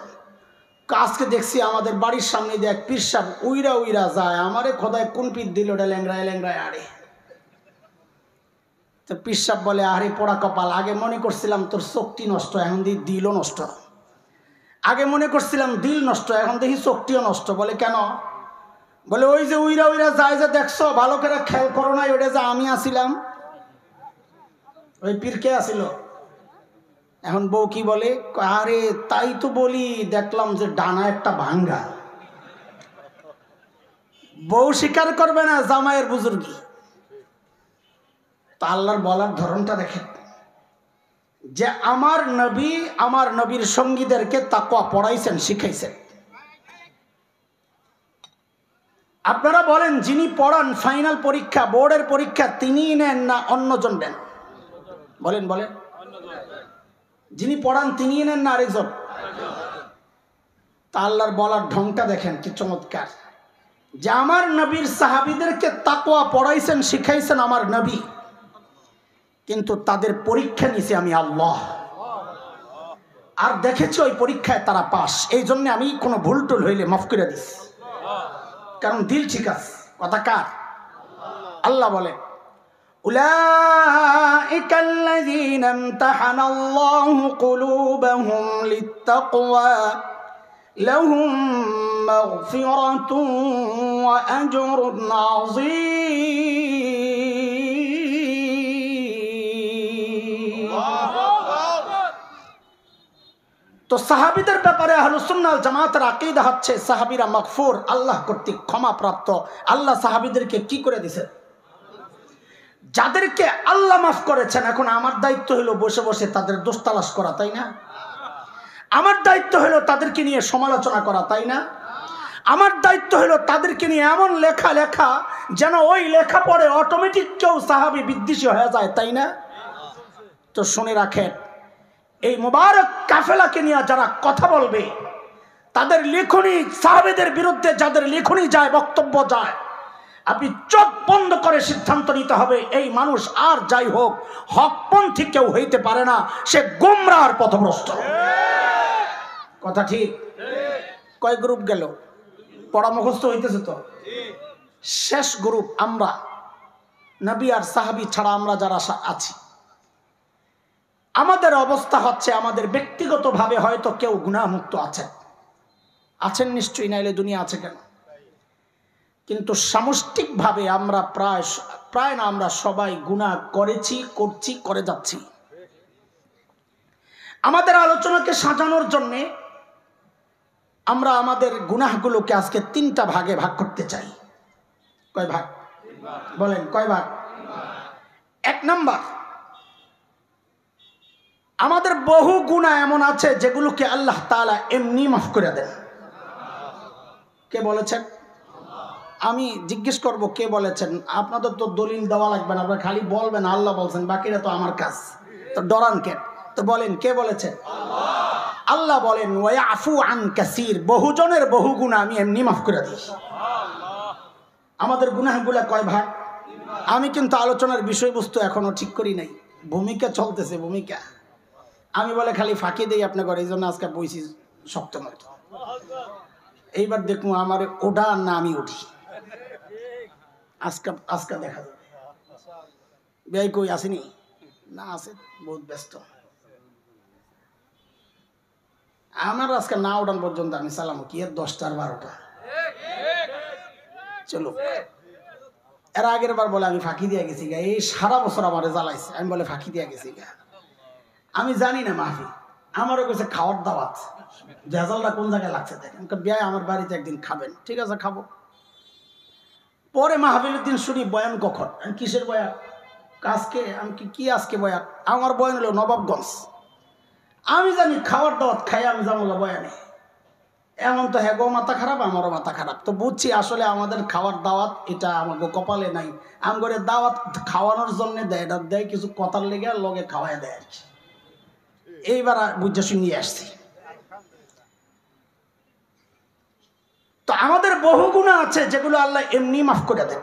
আজকে দেখছি আমাদের বাড়ির সামনে দিয়ে এক পীর সাহেব উইরা উইরা যায়, আমারে খোদায় কোন পীর দিল, ওটা ল্যাংরায় ল্যাংরায় আরে। তো পীর সাহেব বলে, আরে পোড়া কপাল, আগে মনে করছিলাম তোর চোখটি নষ্ট, এখন দেখি দিলও নষ্ট। আগে মনে করছিলাম দিল নষ্ট, এখন দেখি চোখটিও নষ্ট। বলে কেন? বলে ওই যে উইরা উইরা যায় যে দেখছো, ভালো করে খেয়াল করো না, ওটা যে আমি আসিলাম। ওই পীর কে আসিল? এখন বউ কি বলে, আরে তাই তো বলি, দেখলাম যে ডানা একটা ভাঙ্গা। বউ স্বীকার করবে না জামাইয়ের বুজুর্গি। তা আল্লাহর বলার ধরনটা দেখেন, যে আমার নবী আমার নবীর সঙ্গীদেরকে তাকওয়া পড়াইছেন, শিখাইছেন। আপনারা বলেন, যিনি পড়ান ফাইনাল পরীক্ষা, বোর্ডের পরীক্ষা, তিনিই নেন না অন্যজন নেন? বলেন বলেন। যিনি পড়ান তিনিই নেন না আরেকজন? তা আল্লাহর বলার ঢংটা দেখেন কি চমৎকার, যে আমার নবীর সাহাবীদেরকে তাকওয়া পড়াইছেন, শিখাইছেন আমার নবী, কিন্তু তাদের পরীক্ষা নিছে আমি আল্লাহ। আর দেখেছি ওই পরীক্ষায় তারা পাস। এই জন্য আমি কোনো ভুল টুল হইলে মাফ করে দিস, কারণ দিল ঠিক আছে। কথা কার? আল্লাহ বলেন, উলাইকা আল্লাযীনা ইমতাহানাল্লাহু কুলুবাহুম লিত্তাকওয়া লাহুম মাগফিরাতুন ওয়া আজরুন আযীম। তো সাহাবীদের ব্যাপারে আহলুস সুন্নাহ ওয়াল জামাতের আকীদা হচ্ছে সাহাবীরা মাগফুর, আল্লাহ কর্তৃক ক্ষমাপ্রাপ্ত। আল্লাহ সাহাবীদেরকে কি করে দিয়েছেন? যাদেরকে আল্লাহ মাফ করেছেন, এখন আমার দায়িত্ব হলো বসে বসে তাদের দোষ তালাশ করা, তাই না? আমার দায়িত্ব হলো তাদেরকে নিয়ে সমালোচনা করা, তাই না? আমার দায়িত্ব হলো তাদেরকে নিয়ে এমন লেখা লেখা যেন ওই লেখা পড়ে অটোমেটিক কেউ সাহাবী বিদ্বেষী হয়ে যায়, তাই না? তো শুনে রাখেন, এই মুবারক কাফেলাকে নিয়ে যারা কথা বলবে, তাদের লেখনী, সাহাবীদের বিরুদ্ধে যাদের লেখনী যায়, বক্তব্য যায়, আপনি চোখ বন্ধ করে সিদ্ধান্ত নিতে হবে, এই মানুষ আর যাই হোক হকপন্থী কেউ হইতে পারে না, সে গোমরাহর পথভ্রষ্ট। কথা ঠিক? কয় গ্রুপ গেল? পড়া মুখস্থ হইতেছে তো? শেষ গ্রুপ আমরা, নবী আর সাহাবী ছাড়া আমরা যারা আছি। আমাদের অবস্থা হচ্ছে, আমাদের ব্যক্তিগতভাবে হয়তো কেউ গুনাহমুক্ত আছেন, আছেন নিশ্চয়ই, নাইলে দুনিয়া আছে কেন? কিন্তু সামষ্টিকভাবে আমরা প্রায় না, আমরা সবাই গুনাহ করেছি, করছি, করে যাচ্ছি। আমাদের আলোচনাকে সাজানোর জন্যে আমরা আমাদের গুনাহগুলোকে আজকে 3টা ভাগে ভাগ করতে চাই। কয় ভাগ? বলেন কয় ভাগ? 1 নাম্বার, আমাদের বহু গুনাহ এমন আছে যেগুলোকে আল্লাহ তাআলা এমনি মাফ করে দেন। কে বলেছেন? আমি জিজ্ঞেস করব কে বলেছেন? আপনাদের তো দলিল দেওয়া লাগবে না, আপনারা খালি বলবেন আল্লাহ বলছেন, বাকিটা তো আমার কাজ, তো ডরান কেন? তো বলেন কে বলেছেন? আল্লাহ বলেন, ওয়ায়াফু আন কাসীর, বহুজনের বহু গুনাহ আমি এমনি মাফ করে দিই। আমাদের গুনাহগুলো কয় ভাগ? আমি কিন্তু আলোচনার বিষয়বস্তু এখনো ঠিক করি নাই, ভূমিকা চলতেছে, ভূমিকা। আমি বলে খালি ফাঁকি দেই আপনাকে, এই জন্য আজকে বইছি শক্ত মতো। এইবার দেখবো আমার ওঠা না আমি উঠি, আজকে দেখা যাবে। ব্যয় কই আসেনি? না আছে, বহুত ব্যস্ত। আমার আজকে না ওঠান পর্যন্ত আমি সালাম কি 10টা আর 12টা চলো। এর আগের বার বলে আমি ফাঁকি দিয়ে গেছি গা, এই সারা বছর আমারে জ্বালাইছে, আমি বলে ফাঁকি দিয়ে গেছি গা। আমি জানি না মাহফিল, আমারও কাছে খাওয়ার দাওয়াত, ভেজালটা কোন জায়গায় লাগছে দেখেন। বিয়ে আমার বাড়িতে একদিন খাবেন, ঠিক আছে খাবো। পরে মাহফিলের দিন শুনি বয়ান কখন, আমি কিসের বয়ান? আজকে আমি কি আজকে বয়ান? আমার বয়ান হলো নবাবগঞ্জ। আমি জানি খাওয়ার দাওয়াত খাই আমি যাবো বয়ানে, এমন তো হ্যাঁ গো মাথা খারাপ, আমারও মাথা খারাপ। তো বুঝছি আসলে আমাদের খাওয়ার দাওয়াত এটা আমাকে কপালে নাই। আমি করে দাওয়াত খাওয়ানোর জন্য দেয়, এটা দেয় কিছু কথার লেগে, লগে খাওয়াই দেয় আর কি। এইবার বুঝে শুনিয়ে আসছি। তো আমাদের বহু গুনাহ আছে যেগুলো আল্লাহ এমনি মাফ করে দেন।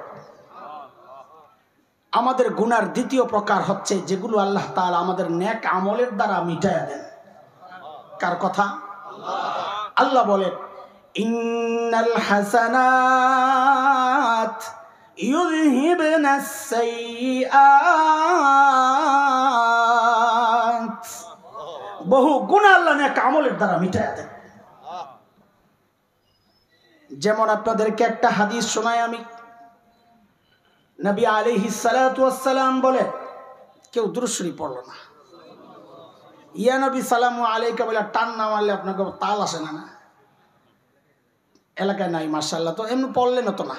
আমাদের গুনার দ্বিতীয় প্রকার হচ্ছে যেগুলো আল্লাহ তাআলা আমাদের নেক আমলের দ্বারা মিটায়া দেন। কার কথা? আল্লাহ বলেন, ইন্নাল হাসানাত ইউযহিবনাস সাইয়্যাত। বহু গুনাহ আল্লাহ নেক আমলের দ্বারা মিটায়া দেন। যেমন আপনাদেরকে একটা হাদিস শোনাই আমি। নবী আলাইহিস সালাতু ওয়াস সালাম বলে, কেউ দুরূদ শরীফ পড়ল না, ইয়া নবী সালামু আলাইকা বলে টান না মারলে আপনাকে তাল আসে না। না এলাকায় নাই মাশাআল্লাহ, তো এমনি পড়লেন তো না,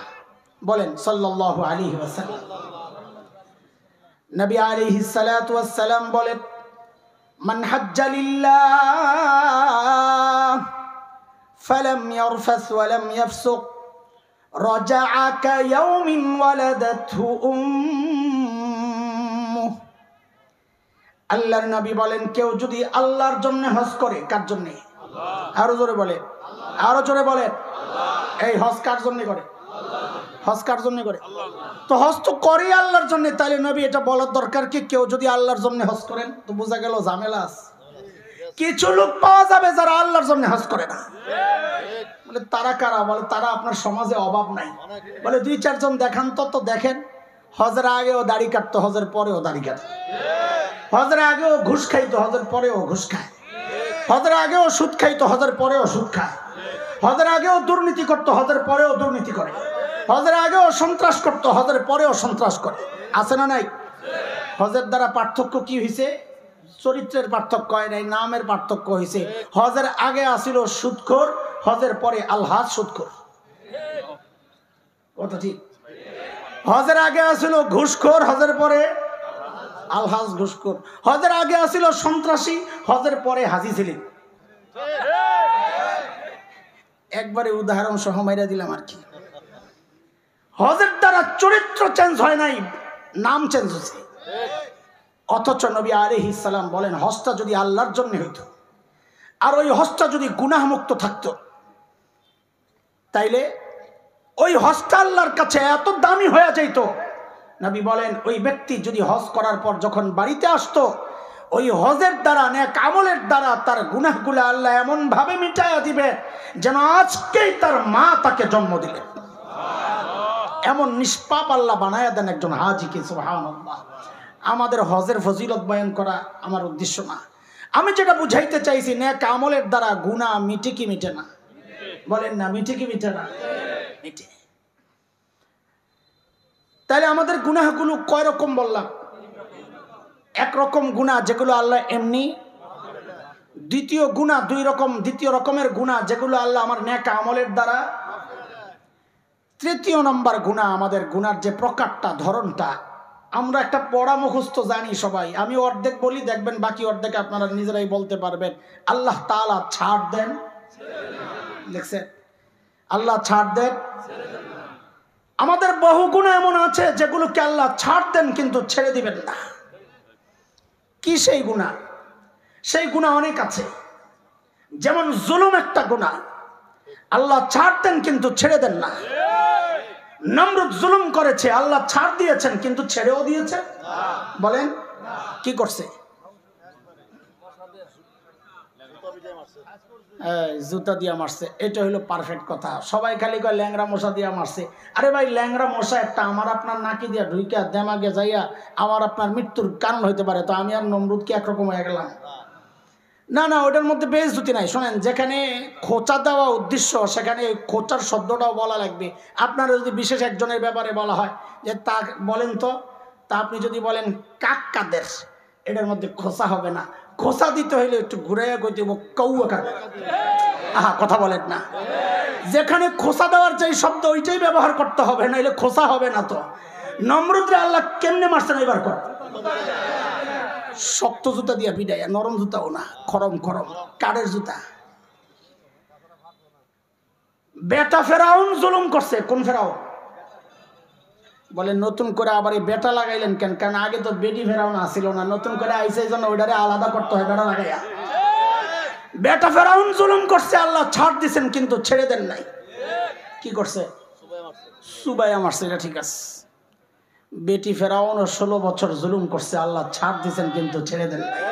বলেন সাল্লাল্লাহু আলাইহি ওয়াসাল্লাম। নবী আলাইহিস সালাতু ওয়াস সালাম বলেন, মান হাজ্জা লিল্লাহ ফালাম ইয়ারফাস ওয়া লাম ইয়াফসুক রাজাআ কায়াউমিন ওয়ালাদাতহু উম্মুহু। আল্লাহর নবী বলেন, কেউ যদি আল্লাহর জন্য হজ করে, কার জন্য? আরো জোরে বলে, আরো জোরে বলে। এই হজ কার জন্য করে? হজ কার জন্য করে? তো হজ তো করে আল্লাহর জন্য। তাইলে নবী এটা বলার দরকার কি, কেউ যদি আল্লাহর জন্য হজ করেন? তো বোঝা গেল ঝামেলা আছে। কিছু লোক পাওয়া যাবে যারা আল্লাহর জন্য হজ করে না। বলে তারা কারা? বলে তারা আপনার সমাজে অভাব নাই। বলে দুই চারজন দেখান তো দেখেন। হজের আগেও দাড়ি কাটতো, হজের পরেও দাড়ি কাটে। হজের আগেও ঘুষ খাইতো, হজের পরেও ঘুষ খায়। হজের আগেও সুদ খাইতো, হজের পরেও সুদ খায়। হজের আগেও দুর্নীতি করতো, হজের পরেও দুর্নীতি করে। হজের আগেও সন্ত্রাস করতো, হজের পরেও সন্ত্রাস করে। আছে না নাই? হজের দ্বারা পার্থক্য কি হয়েছে? চরিত্রের পার্থক্য হয় নাই, নামের পার্থক্য হয়েছে। হজের আগে আসিল সুদখোর, হজের পরে আলহাজ সুদখোর। কথা ঠিক? হজের আগে আসিল ঘুষখোর, হজের পরে আলহাজ ঘুষখোর। হজের আগে আসিল সন্ত্রাসী, হজের পরে হাজি ছিলেন। একবারে উদাহরণ সহ মাইরা দিলাম আর কি। হজের দ্বারা চরিত্র চেঞ্জ হয় নাই, নাম চেঞ্জ হয়েছে। অথচ নবী আলাইহিস সালাম বলেন, হজটা যদি আল্লাহর জন্য হইতো, আর ওই হজটা যদি গুনাহমুক্ত থাকতো, তাইলে ওই হজটা আল্লাহর কাছে এত দামি হয়ে যাইত। নবী বলেন, ওই ব্যক্তি যদি হজ করার পর যখন বাড়িতে আসতো, ওই হজের দ্বারা, নেক আমলের দ্বারা তার গুনাহগুলো আল্লাহ এমন ভাবে মিটাইয়া দিবে যেন আজকেই তার মা তাকে জন্ম দিলেন। এমন নিষ্পাপ আল্লাহ বানায়া দেন একজন হাজিকে। সুবহানাল্লাহ। আমাদের হজের ফজিলত বয়ান করা আমার উদ্দেশ্য না। আমি যেটা বুঝাইতে চাইছি, নেক আমলের দ্বারা গুনাহ মিটে কি মিটে না? বলেন না, মিটে কি মিটে না? মিটে। তাহলে আমাদের গুনাহগুলো কয় রকম বললাম? একরকম গুনাহ যেগুলো আল্লাহ এমনি, দ্বিতীয় গুনাহ দুই রকম, দ্বিতীয় রকমের গুনাহ যেগুলো আল্লাহ আমার নেক আমলের দ্বারা, তৃতীয় নম্বর গুনাহ আমাদের গুনার যে প্রকারটা, ধরনটা, আমরা একটা পড়া মুখস্থ জানি সবাই। আমি অর্ধেক বলি, দেখবেন বাকি অর্ধেক আপনারা নিজেরাই বলতে পারবেন। আল্লাহ তাআলা ছাড় দেন, দেখছেন? আল্লাহ ছাড় দেন। আমাদের বহু গুনাহ এমন আছে যেগুলোকে আল্লাহ ছাড় দেন কিন্তু ছেড়ে দিবেন না। কি সেই গুনাহ? সেই গুনাহ অনেক আছে। যেমন জুলুম একটা গুনাহ, আল্লাহ ছাড় দেন কিন্তু ছেড়ে দেন না। নমরুদ জুলুম করেছে, আল্লাহ ছাড় দিয়েছেন কিন্তু ছেড়েও দিয়েছেন। বলেন কি করছে? জুতা দিয়া মারছে। এটা হলো পারফেক্ট কথা। সবাই খালি কয় ল্যাংরা মশা দিয়া মারছে। আরে ভাই, ল্যাংরা মশা একটা আমার আপনার নাকি দিয়া ঢুইকা দেমাগে যাইয়া আমার আপনার মৃত্যুর কারণ হইতে পারে। তো আমি আর নমরুদ কি একরকম হয়ে গেলাম? না না, ওটার মধ্যে বেইজ্জতি নাই। শোনেন, যেখানে খোঁচা দেওয়া উদ্দেশ্য সেখানে খোঁচার শব্দটাও বলা লাগবে। আপনারা যদি বিশেষ একজনের ব্যাপারে বলা হয় যে তা বলেন তো, তা আপনি যদি বলেন কাক্কাদের, এটার মধ্যে খোঁচা হবে না। খোঁচা দিতে হইলে একটু ঘুরাইয়া কই দেব কৌয়া কাক। আহা, কথা বলেন না। যেখানে খোঁচা দেওয়ার যে শব্দ ওইটাই ব্যবহার করতে হবে, নাইলে খোঁচা হবে না। তো নমরুদরে আল্লাহ কেমনে মারছেন এবার কর? শক্ত জুতা দিয়া পিটাইয়া, নরম জুতাও না, খরম খরম কাঠের জুতা। বেটা ফেরাউন জুলুম করছে। কোন ফেরাউন? বলে নতুন করে আবার এই বেটা লাগাইলেন কেন? কারণ আগে তো বেটি ফেরাউন আসিল না, নতুন করে আইসে এই জন্য ওইটারে আলাদা করতে হয় বেটা লাগাইয়া। বেটা ফেরাউন জুলুম করছে, আল্লাহ ছাড় দিছেন কিন্তু ছেড়ে দেন নাই। কি করছে? সুবাইয়া মারছে। এটা ঠিক আছে। বেটি ফেরাউনও 16 বছর জুলুম করছে, আল্লাহ ছাড় দিয়েছেন কিন্তু ছেড়ে দেন নাই,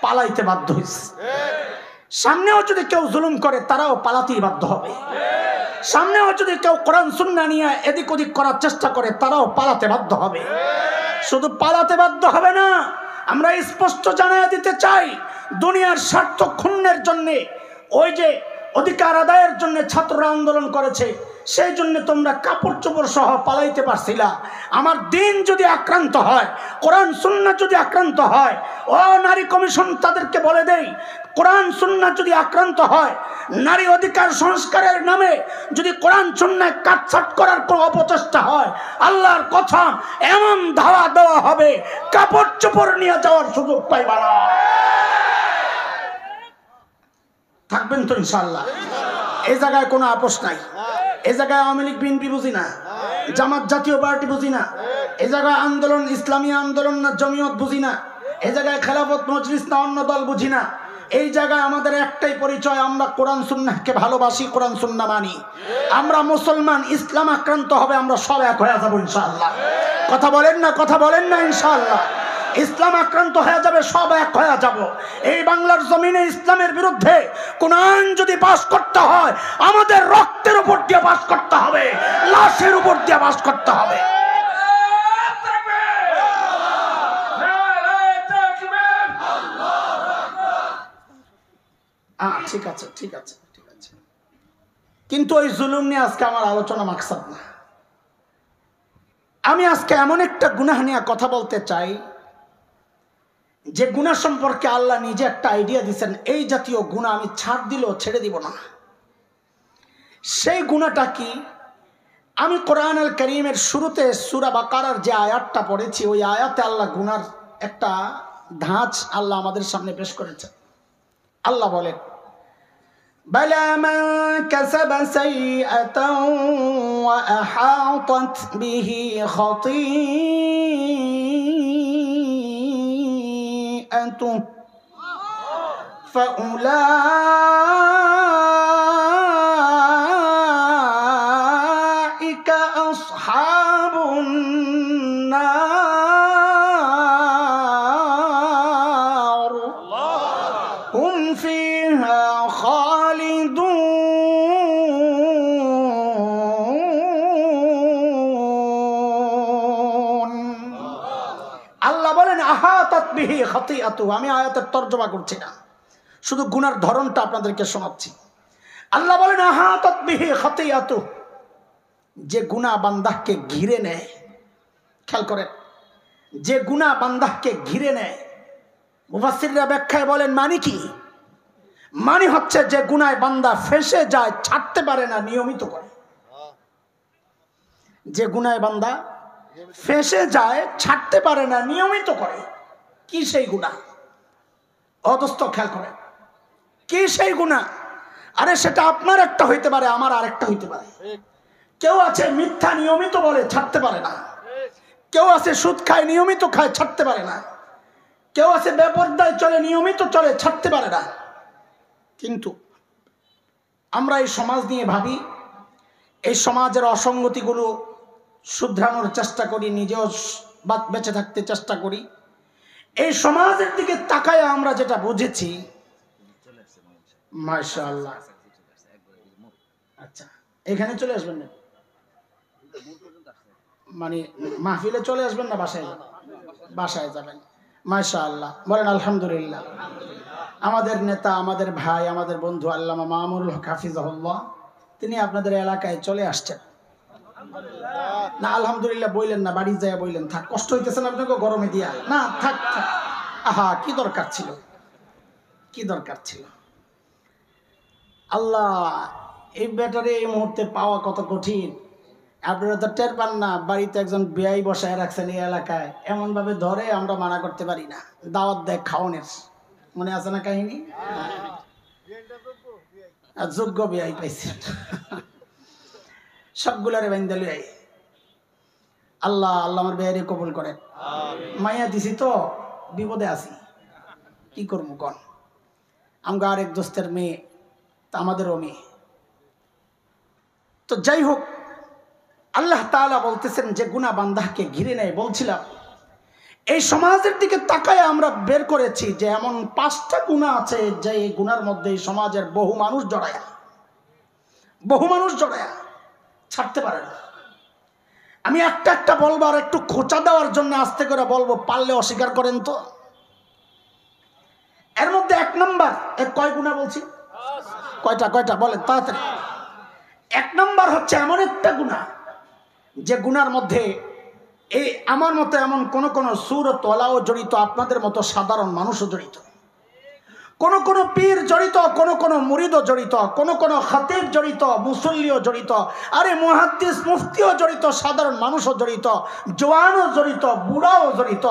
পালাইতে বাধ্য হয়েছে। সামনেও যদি কেউ জুলুম করে তারাও পালাতেই বাধ্য হবে। সামনেও যদি কেউ কোরআন সুন্নাহ নিয়ে এদিক ওদিক করার চেষ্টা করে তারাও পালাতে বাধ্য হবে। শুধু পালাতে বাধ্য হবে না, আমরা স্পষ্ট জানিয়ে দিতে চাই, দুনিয়ার স্বার্থ ক্ষুণ্ণের জন্যে, ওই যে অধিকার আদায়ের জন্য ছাত্ররা আন্দোলন করেছে, সেই জন্য তোমরা কাপড় চোপড় সহ পালাইতে পারছিলা। আমার দিন যদি আক্রান্ত হয়, কোরআন সুন্নাহ যদি আক্রান্ত হয়, ও নারী কমিশন তাদেরকে বলে দেই, কোরআন সুন্নাহ যদি আক্রান্ত হয়, নারী অধিকার সংস্কারের নামে যদি কোরআন সুন্নাহ কাটছাট করার কোনো অপচেষ্টা হয়, আল্লাহর কথা এমন ধাওয়া দেওয়া হবে কাপড় চোপড় নিয়ে যাওয়ার সুযোগ পাইবা না। থাকবেন তো ইনশাআল্লাহ? এই জায়গায় কোনো আপোষ নাই। এই জায়গায় আওয়ামী লীগ বিএনপি বুঝি না, জামাত জাতীয় পার্টি বুঝি না, এই জায়গায় আন্দোলন ইসলামী আন্দোলন না জমিয়ত বুঝি না, এই জায়গায় খেলাফত মজলিস না অন্য দল বুঝি না। এই জায়গায় আমাদের একটাই পরিচয়, আমরা কোরআন সুন্নাহকে ভালোবাসি, কোরআন সুন্নাহ মানি। আমরা মুসলমান, ইসলাম আক্রান্ত হবে আমরা সব এক হয়ে যাবো ইনশাআল্লাহ। কথা বলেন না, কথা বলেন না ইনশাআল্লাহ। ইসলাম আক্রান্ত হয়ে যাবে, সব এক হয়ে যাব। এই বাংলার জমিনে ইসলামের বিরুদ্ধে কোন আইন যদি পাস করতে হয়, আমাদের রক্তের উপর দিয়ে পাস করতে হবে, লাশের উপর দিয়ে পাস করতে হবে। ঠিক আছে, ঠিক আছে, ঠিক আছে, কিন্তু ওই জুলুম নিয়ে আজকে আমার আলোচনা মাকসাদ না। আমি আজকে এমন একটা গুনাহ নিয়ে কথা বলতে চাই, যে গুনাহ সম্পর্কে আল্লাহ নিজে একটা আইডিয়া দিয়েছেন, এই জাতীয় গুনাহ আমি ছাড় দিলেও ছেড়ে দিব না। সেই গুনাহটা কি? আমি কোরআন আল কারীমের শুরুতে সূরা বাকারার যে আয়াতটা পড়েছি, ওই আয়াতে আল্লাহ গুনার একটা ধাঁচ আল্লাহ আমাদের সামনে পেশ করেছেন। আল্লাহ বলেন, বালা মান কাসাবা সাইয়্যাতান ওয়া আহাতাত বিহি খাতিআতুহু ফাউলাইকা আসহাবুন নার হুম ফিহা খালিদুন। আল্লাহ বলেন আহাতাত বিহি খাতিআতু। আমি আয়াতের তরজমা করছি না, শুধু গুনার ধরনটা আপনাদেরকে শোনাচ্ছি। আল্লাহ বলেন আহাতাত বিহি খাতিআতু, যে গুনাহ বান্দাকে ঘিরে নেয়। খেয়াল করেন, যে গুনাহ বান্দাকে ঘিরে নেয়, মুফাসসিররা ব্যাখ্যায় বলেন মানে কি? মানে হচ্ছে যে গুনায় বান্দা ফেঁসে যায়, ছাড়তে পারে না, নিয়মিত করে। যে গুনায় বান্দা ফেঁসে যায়, ছাড়তে পারে না, নিয়মিত করে। কি সেই গুনাহ? অদস্ত খেয়াল করেন, কি সেই গুনাহ? আরে সেটা আপনার একটা হইতে পারে, আমার আরেকটা হইতে পারে। কেউ আছে মিথ্যা নিয়মিত বলে, ছাড়তে পারে না। কেউ আছে সুদ খায়, নিয়মিত খায়, ছাড়তে পারে না। কেউ আছে বেপরদায় চলে, নিয়মিত চলে, ছাড়তে পারে না। কিন্তু আমরা এই সমাজ নিয়ে ভাবি, এই সমাজের অসঙ্গতিগুলো শুধরানোর চেষ্টা করি, নিজেও বেঁচে থাকতে চেষ্টা করি। এই সমাজের দিকে তাকায় আমরা যেটা বুঝেছি, মাশাআল্লাহ, আচ্ছা এখানে চলে আসবেন না, মানে মাহফিলে চলে আসবেন না, বাসায় যাবেন? বাসায় যাবেন। মাশাআল্লাহ, বলেন আলহামদুলিল্লাহ। আমাদের নেতা, আমাদের ভাই, আমাদের বন্ধু আল্লামা মামুনুল হক হাফিজাহুল্লাহ, তিনি আপনাদের এলাকায় চলে আসছেন। না আলহামদুলিল্লাহ বললেন না, বাড়ি যায় বললেন। থাক, কষ্ট হইতেছেন আপনাকে গরমে দিয়া? না থাক থাক, আহা কি দরকার ছিল, কি দরকার ছিল? আল্লাহ, এই ব্যাটারে এই মুহূর্তে পাওয়া কত কঠিন। আপনারা তো টের পান না, বাড়িতে একজন বেয়াই বসায় রাখছেন এই এলাকায়, এমন ভাবে ধরে আমরা মানা করতে পারি না। দাওয়াত দেয় খাওয়ানের, মনে আছে না কাহিনী? যোগ্য বেয়াই পাইছেন, সবগুলারে বাইন্দা লই। আল্লাহ আল্লাহ আমার বেয়ারে কবুল করেন। মাইয়া দিছি তো বিপদে আছি, কি করবো কন? আমরা আরেক দোস্তের মেয়ে, তা আমাদেরও মেয়ে। তো যাই হোক, আল্লাহ তাআলা বলতেছেন যে গুনাহ বান্দাকে ঘিরে নেয়। বলছিলাম এই সমাজের দিকে তাকায় আমরা বের করেছি যে এমন 5টা গুনাহ আছে যে এই গুনার মধ্যে এই সমাজের বহু মানুষ জড়ায়া ছাড়তে পারে না। আমি একটা একটা বলবো, আর একটু খোঁচা দেওয়ার জন্য আস্তে করে বলবো, পারলে অস্বীকার করেন তো। এর মধ্যে 1 নম্বর, কয় গুনাহ বলছি? কয়টা বলেন তাড়াতাড়ি। 1 নম্বর হচ্ছে এমন একটা গুনাহ যে গুনার মধ্যে এই আমার মতো এমন কোন সূরত ওয়ালাও জড়িত, আপনাদের মতো সাধারণ মানুষও জড়িত, কোন পীর জড়িত, কোন মুরিদও জড়িত, কোন খতিব জড়িত, মুসল্লিও জড়িত, আরে মুহাদ্দিস মুফতিও জড়িত, সাধারণ মানুষও জড়িত, জওয়ানও জড়িত, বুড়াও জড়িত,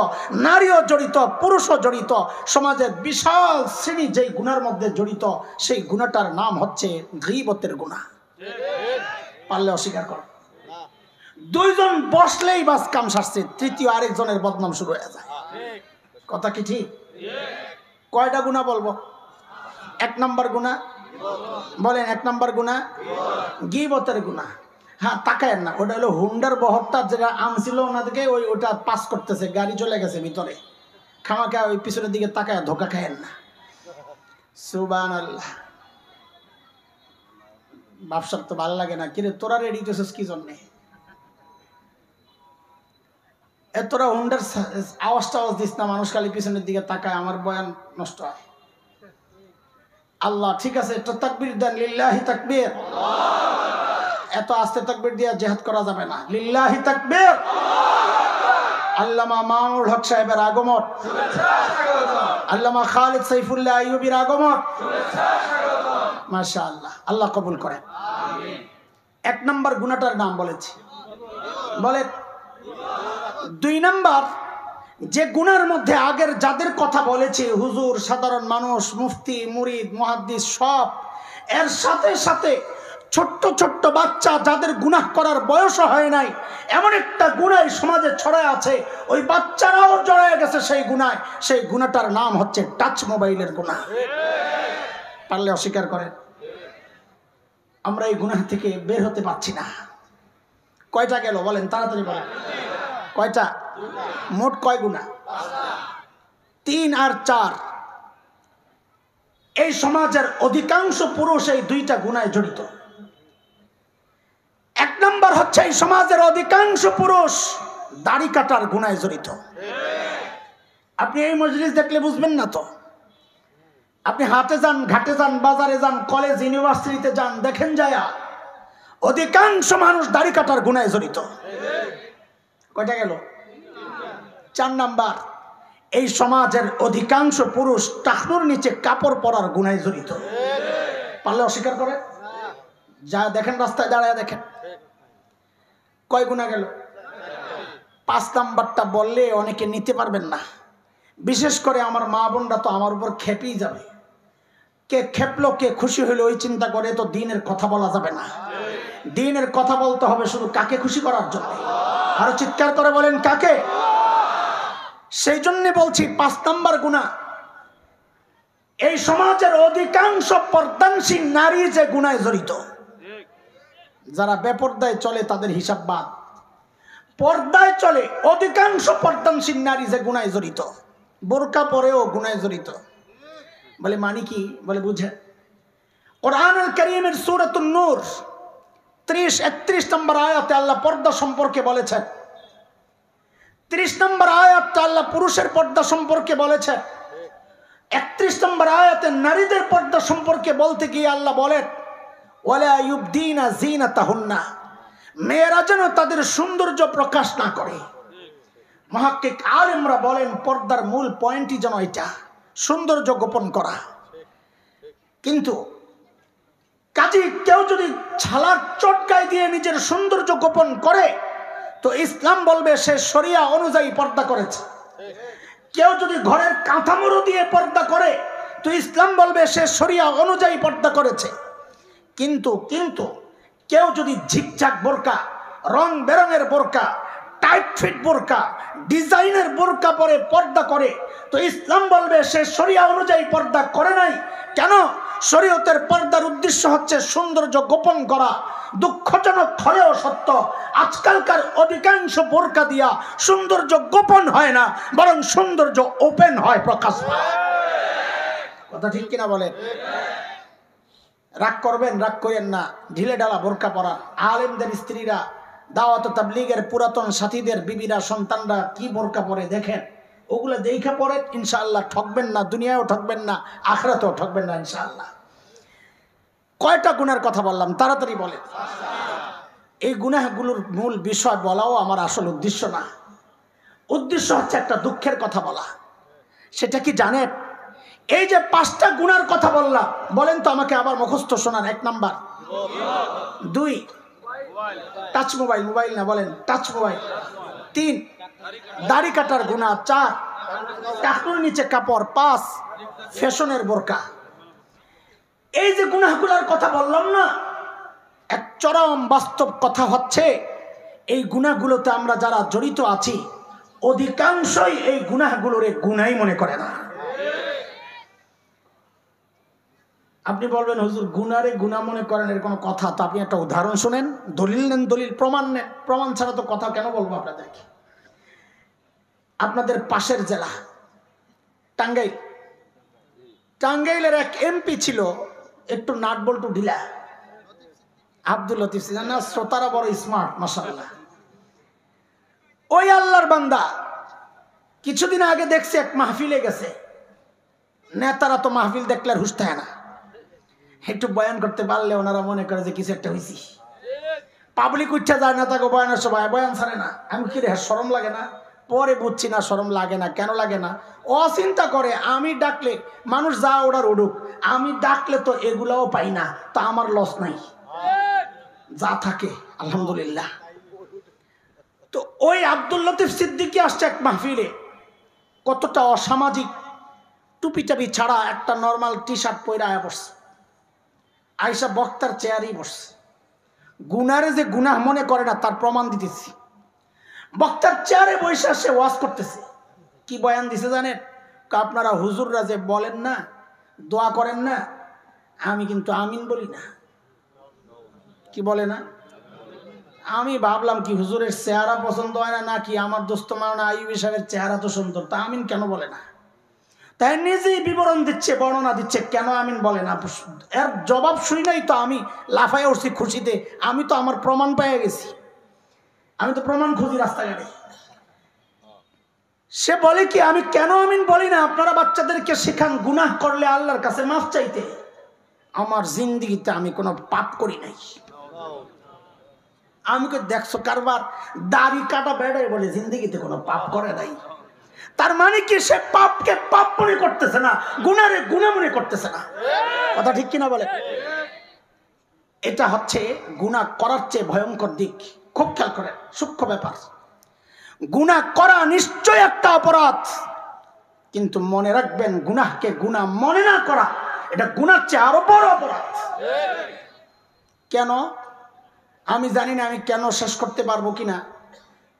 নারীও জড়িত, পুরুষও জড়িত। সমাজের বিশাল শ্রেণী যেই গুনার মধ্যে জড়িত, সেই গুনাহটার নাম হচ্ছে গীবতের গুনাহ। পারলে অস্বীকার কর। 2 জন বসলেই বাস কাম সারছে, তৃতীয় আরেকজনের বদনাম শুরু হয়ে যায়। কথা কি ঠিক? কয়টা গুনাহ বলবো? 1 নম্বর গুনাহ বলেন। 1 নম্বর গুনাহ গীবতের গুনাহ। হ্যাঁ, তাকায়েন না, ওটা হলো হুন্ডার বহরটা যেটা আনছিল ওনাদেরকে, ওটা পাস করতেছে, গাড়ি চলে গেছে ভিতরে, খামাকা ওই পিছনের দিকে তাকায় ধোকা খায়েন না। সুবহানাল্লাহ। ব্যবসার তো ভালো লাগে না। কিরে তোরা রেডি করছিস কি জন্যে? তোরা হুন্ডার আওয়াজ দিস না, মানুষ খালি পিছনের দিকে তাকায়, আমার বয়ান নষ্ট হয়। আল্লাহ ঠিক আছে, তো তাকবীর দেন, লিল্লাহি তাকবীর। এত আস্তে তাকবীর দিয়ে জিহাদ করা যাবে না। লিল্লাহি তাকবীর। আল্লামা মামুনুল হক সাহেবের আগমন, আল্লামা খালিদ সাইফুল্লাহ আইয়ুবীর আগমন, মাশাআল্লাহ, আল্লাহ কবুল করেন। 1 নম্বর গুনাহটার নাম বলেছি, বলে। 2 নম্বর যে গুনার মধ্যে আগের যাদের কথা বলেছি, হুজুর, সাধারণ মানুষ, মুফতি, মুরিদ, মুহাদ্দিস, সব, এর সাথে সাথে ছোট্ট ছোট্ট বাচ্চা যাদের গুনাহ করার বয়স হয় নাই, এমন একটা গুনাহ সমাজে ছড়ায় আছে, ওই বাচ্চারাও জড়ায় গেছে সেই গুনাহ। সেই গুনাহটার নাম হচ্ছে টাচ মোবাইলের গুনাহ। পারলে অস্বীকার করেন। আমরা এই গুনাহ থেকে বের হতে পারছি না। কয়টা গেল বলেন, তাড়াতাড়ি বলেন। কয়টা? মোট কয় গুনাহ? 3 আর 4। এই সমাজের অধিকাংশ পুরুষ এই 2টা গুনায় জড়িত। 1 নম্বর হচ্ছে এই সমাজের অধিকাংশ পুরুষ দাড়ি কাটার গুনায় জড়িত। আপনি এই মজলিস দেখলে বুঝবেন না তো। আপনি হাটে যান, ঘাটে যান, বাজারে যান, কলেজ ইউনিভার্সিটিতে যান, দেখেন যায়া অধিকাংশ মানুষ দাড়ি কাটার গুনায় জড়িত। কয়টা গেল? 4 নাম্বার, এই সমাজের অধিকাংশ পুরুষ টাকনুর নিচে কাপড় পরার গুনায় জড়িত। পারলে অস্বীকার করে? যা দেখেন, রাস্তায় দাঁড়ায় দেখেন। কয় গুনাহ গেল? 5 নাম্বারটা বললে অনেকে নিতে পারবেন না, বিশেষ করে আমার মা বোনরা তো আমার উপর খেপেই যাবে। কে খেপলো, কে খুশি হইলো, ওই চিন্তা করে তো দিনের কথা বলা যাবে না। দিনের কথা বলতে হবে শুধু কাকে খুশি করার জন্য। আরো চিৎকার করে বলেন, কাকে? সেই জন্য বলছি 5 নাম্বার গুনাহ, এই সমাজের অধিকাংশ পর্দানশীল নারী যে গুনায় জড়িত। যারা বেপর্দায় চলে তাদের হিসাব বাদ, পর্দায় চলে অধিকাংশ পর্দানশীল নারী যে গুনায় জড়িত, বোরকা পরেও গুনায় জড়িত। বলে মানে কি? বলে বুঝে। কোরআনুল কারীমের সূরাতুন নূর 30-31 নম্বর আয়াতে আল্লাহ পর্দা সম্পর্কে বলেছেন। 30 নম্বর আয়াতে আল্লাহ পুরুষের পর্দা সম্পর্কে বলেছেন। 31 নম্বর আয়াতে নারীদের পর্দা সম্পর্কে বলতে গিয়ে আল্লাহ বলেন, ওয়ালা ইউবদিনা যিনাতাহুন্না, মেয়েরা যেন তাদের সৌন্দর্য প্রকাশ না করে। মুহাক্কিক আলেমরা বলেন পর্দার মূল পয়েন্টই যেন এটা, সৌন্দর্য গোপন করা। কিন্তু কাজী কেউ যদি ছালার চটকায় দিয়ে নিজের সৌন্দর্য গোপন করে তো ইসলাম বলবে সে শরিয়া অনুযায়ী পর্দা করেছে। কেউ যদি ঘরের কাঁথামোড়ো দিয়ে পর্দা করে তো ইসলাম বলবে সে শরিয়া অনুযায়ী পর্দা করেছে। কিন্তু কেউ যদি ঝিকঝাক বোরকা, রং বেরঙের বোরকা, টাইট ফিট বোরকা, ডিজাইনের বোরকা পরে পর্দা করে তো ইসলাম বলবে সে শরিয়া অনুযায়ী পর্দা করে নাই। কেন? শরীয়তের পর্দার উদ্দেশ্য হচ্ছে সৌন্দর্য গোপন করা। দুঃখজনক হলেও সত্য, আজকালকার অধিকাংশ বোরকা দিয়া সৌন্দর্য গোপন হয় না, বরং সৌন্দর্য ওপেন হয়, প্রকাশ পায়। কথা ঠিক কিনা বলেন? রাগ করবেন, রাগ করেন না। ঢিলে ঢালা বোরকা পরা আলেমদের স্ত্রীরা, দাওয়াত তাবলীগের পুরাতন সাথীদের বিবিরা, সন্তানরা কি বোরকা পরে দেখেন, ওগুলো দেখা পরে ইনশাআল্লাহ ঠকবেন না, দুনিয়ায়ও ঠকবেন না, আখিরাতেও ঠকবেন না ইনশাআল্লাহ। কয়টা গুনার কথা বললাম, তাড়াতাড়ি বলেন। এই গুনাহগুলোর মূল বিষয় বলাও আমার আসল উদ্দেশ্য না। উদ্দেশ্য হচ্ছে একটা দুঃখের কথা বলা। সেটা কি জানেন? এই যে 5টা গুনার কথা বললাম, বলেন তো আমাকে আবার মুখস্থ শোনান। 1 নাম্বার, 2 টাচ মোবাইল, মোবাইল না, বলেন টাচ মোবাইল। 3 দাড়ি কাটার গুনাহ। 4 টাকুর নিচে কাপড়। 5 ফ্যাশনের বোরকা। এই যে গুনাহগুলোর কথা বললাম না, এক চরম বাস্তব কথা হচ্ছে এই গুনাহগুলোতে আমরা যারা জড়িত আছি অধিকাংশই এই গুনাহগুলোর গুনাহই মনে করে না। আপনি বলবেন হুজুর গুনারে গুনাহ মনে করেন, এর কোনো কথা? তো আপনি একটা উদাহরণ শুনেন, দলিল নেন, দলিল প্রমাণ নেন। প্রমাণ ছাড়া তো কথা কেন বলবো আপনাদেরকে? আপনাদের পাশের জেলা টাঙ্গাইল, টাঙ্গাইলের এক এমপি ছিল একটু নাট বল্টু ঢিলা, আব্দুল লতিফ। না, শ্রোতারা বড় স্মার্ট মাশাআল্লাহ। ওই আল্লাহর বান্দা কিছুদিন আগে দেখছি এক মাহফিলে গেছে। নেতারা তো মাহফিল দেখলে হুশ থাকে না, একটু বয়ান করতে পারলে ওনারা মনে করে যে কিছু একটা হয়েছি। পাবলিক উঠে যায় না, তাকে বয়ানের সময় বয়ান ছাড়ে না। আমি কি রে, শরম লাগে না? পরে বুঝছি না শরম লাগে না। কেন লাগে না? অচিন্তা করে আমি ডাকলে মানুষ যা ওড়ার উড়ুক, আমি ডাকলে তো এগুলাও পাই না, তা আমার লস নাই, যা থাকে আলহামদুলিল্লাহ। তো ওই আব্দুল লতিফ সিদ্দিকী আসছে এক মাহফিলে, কতটা অসামাজিক, টুপি টাপি ছাড়া একটা নর্মাল টি শার্ট পরে আয়া বসছে। আয়সা বক্তার চেয়ারেই বসছে। গুনারে যে গুনাহ মনে করে না তার প্রমাণ দিতেছি। বক্তার চেয়ারে বসে সে ওয়াজ করতেছে। কি বয়ান দিছে জানেন? আপনারা হুজুররা যে বলেন না, দোয়া করেন না, আমি কিন্তু আমিন বলি না। কি বলে না? আমি ভাবলাম কি হুজুরের চেহারা পছন্দ হয় না, নাকি আমার দোস্ত মাওলানা আইয়ুবী সাহেবের চেহারা তো সুন্দর, তা আমিন কেন বলে না? তাই নিজেই বিবরণ দিচ্ছে, বর্ণনা দিচ্ছে কেন আমিন বলে না। এর জবাব শুনি নাই তো আমি লাফায় উঠছি খুশিতে। আমি তো আমার প্রমাণ পেয়ে গেছি, আমি তো প্রমাণ খুঁজি রাস্তাঘাটে। সে বলে কি আমি কেন আমিন বলি না? আপনারা বাচ্চাদেরকে শেখান গুনাহ করলে আল্লাহর কাছে মাফ চাইতে। আমার জিন্দেগিতে আমি কোনো পাপ করি নাই। আমি কে দেখছো কারবার? দাড়ি কাটা বেড়াই বলে জিন্দেগিতে কোনো পাপ করে নাই। তার মানে কি সে পাপকে পাপ মনে করতেছে না, গুনারে গুনাহ মনে করতেছে না। কথা ঠিক কিনা বলে? এটা হচ্ছে গুনাহ করার চেয়ে ভয়ঙ্কর দিক। খুব খেয়াল করেন, সূক্ষ্ম ব্যাপার। গুনাহ করা নিশ্চয় একটা অপরাধ, কিন্তু মনে রাখবেন গুনাহকে গুনাহ মনে না করা এটা গুনার চেয়ে আরো বড় অপরাধ। কেন আমি জানি না, আমি কেন শেষ করতে পারবো কিনা,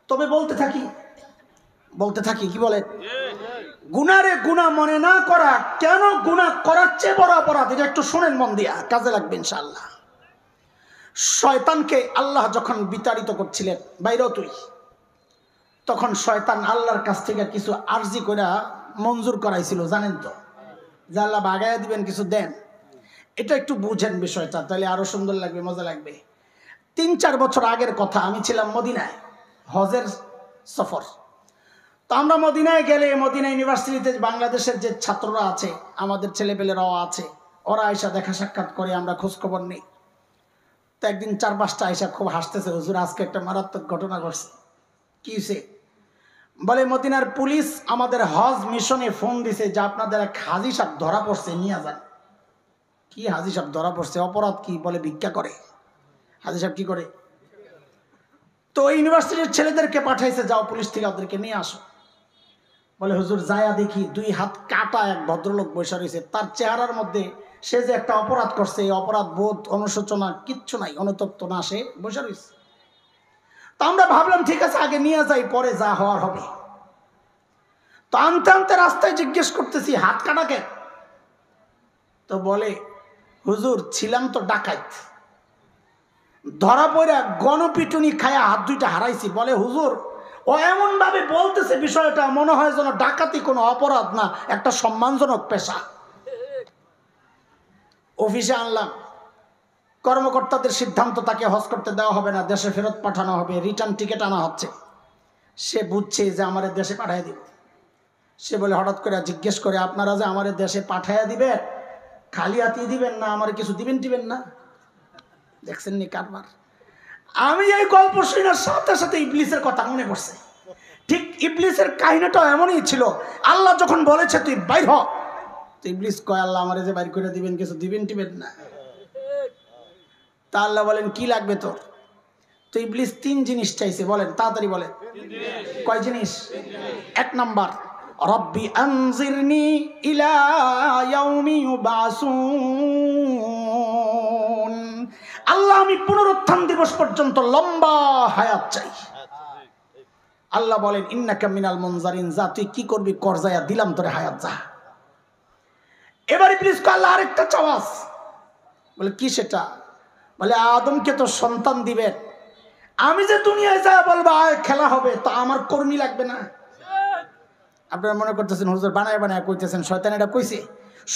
তবে বলতে থাকি। কি বলে? গুনারে গুনাহ মনে না করা কেন গুনাহ করার চেয়ে বড় অপরাধ, এটা একটু শুনেন মন দিয়া, কাজে লাগবে ইনশাআল্লাহ। শয়তানকে আল্লাহ যখন বিতাড়িত করছিলেন, বাইরে তুই, তখন শয়তান আল্লাহর কাছ থেকে কিছু আরজি করে মঞ্জুর করাইছিল, জানেন তো? যে আল্লাহ বাগাইয়া দিবেন, কিছু দেন। এটা একটু বুঝেন বিষয়টা, তাহলে আরো সুন্দর লাগবে, মজা লাগবে। 3-4 বছর আগের কথা, আমি ছিলাম মদিনায়, হজের সফর। তো আমরা মদিনায় গেলে, মদিনা ইউনিভার্সিটিতে বাংলাদেশের যে ছাত্ররা আছে, আমাদের ছেলেপেলেরাও আছে, ওরা আয়সা দেখা সাক্ষাৎ করে, আমরা খোঁজখবর নেই। তো একদিন 4-5টা আয়সা খুব হাসতেছে, হুজুর আজকে একটা মারাত্মক ঘটনা ঘটছে। কি হয়েছে? বলে মদিনার পুলিশ আমাদের হজ মিশনে ফোন দিছে যে আপনাদের এক হাজি সাহেব ধরা পড়ছে, নিয়ে যান। কি হাজি সাহেব ধরা পড়ছে? অপরাধ কি? বলে ভিক্ষা করে। হাজি সাহেব কি করে? তো ইউনিভার্সিটির ছেলেদেরকে পাঠাইছে, যাও পুলিশ থেকে ওদেরকে নিয়ে আসো। বলে হুজুর যায়া দেখি 2 হাত কাটা এক ভদ্রলোক বসে রয়েছে, তার চেহারার মধ্যে সে যে একটা অপরাধ করছে এই অপরাধ বোধ, অনুশোচনা কিচ্ছু নাই, অনুতপ্ত না, সে বসে রয়েছে। তো আমরা ভাবলাম ঠিক আছে আগে নিয়ে যাই, পরে যা হওয়ার হবে। তো আনতে আনতে রাস্তায় জিজ্ঞেস করতেছি হাত কাটা কেন? তো বলে হুজুর ছিলাম তো ডাকাত, ধরা পড়া গণপিটুনি খায়া হাত দুইটা হারাইছি। বলে হুজুর ও এমন ভাবে বলতেছে বিষয়টা মনে হয় যেন ডাকাতি কোনো অপরাধ না, একটা সম্মানজনক পেশা। অফিসে আনলাম, কর্মকর্তাদের সিদ্ধান্ত তাকে হজ করতে দেওয়া হবে না, দেশে ফেরত পাঠানো হবে, রিটার্ন টিকিট আনা হচ্ছে। সে বুঝছে যে আমার দেশে পাঠিয়ে দিব। সে বলে হঠাৎ করে জিজ্ঞেস করে, আপনারা যে আমার দেশে পাঠিয়ে দিবেন খালি হাতে দিবেন না, আমার কিছু দিবেন টিবেন না? দেখছেন নি কারবার। আমি এই গল্প শোনার সাথে সাথে ইবলিসের কথা মনে পড়ছে। ঠিক ইবলিসের কাহিনীটা এমনই ছিল। আল্লাহ যখন বলেছে তুই বাইর হ, তো ইবলিস কয় আল্লাহ আমারে যে বাইর করে দিবেন কিছু দিবেন টিবেন না? তা আল্লাহ বলেন কি লাগবে তোর? তো ইবলিস 3 জিনিস চাইছে। বলেন তাড়াতাড়ি বলেন। কয় জিনিস? 1 নাম্বার, রব্বি আনজিরনি ইলা ইয়াউমি ইউবাসুন, আল্লাহ আমি পুনরুত্থান দিবস পর্যন্ত লম্বা হায়াত চাই। আল্লাহ বলেন ইন্নাকা মিনাল মুনজারিন, যা তুই কি করবি কর, যায়া দিলাম তোরে হায়াত, যা। এবার ইবলিস কয় আল্লাহ আরেকটা চাওয়াস। বলে কি সেটা? বলে আদমকে তো সন্তান দিবেন, আমি যে দুনিয়ায় যায় বলবো আয় খেলা হবে, তা আমার কর্মী লাগবে না? আপনারা মনে করতেছেন হুজুর বানায় বানায় কইতেছেন, শয়তান এটা কইছে।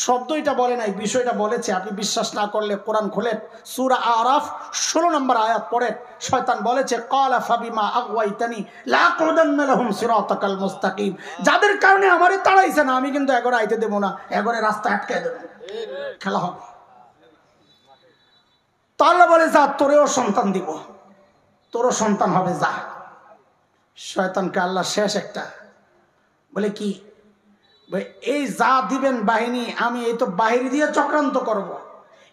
শব্দ এটা বলে নাই, বিষয়টা বলেছে। আপনি বিশ্বাস না করলে কোরআন খোলেন, সূরা আরাফ 16 নম্বর আয়াত পড়েন। শয়তান বলেছে ক্বালা ফাবিমা আগওয়াইতানি লাআকুদান্না লাহুম সিরাতাকাল মুস্তাকিম, যাদের কারণে আমারে তাড়াইছেন আমি কিন্তু এগরে আইতে দেব না, এগরে রাস্তা আটকে দেব, খেলা হবে। তো আল্লাহ বলে যা তোরেও সন্তান দিব, তোরও সন্তান হবে, যা। শয়তানকে আল্লাহ শেষ একটা বলে কি, এই যা দিবেন বাহিনী, আমি এই তো বাহিনী দিয়ে চক্রান্ত করব,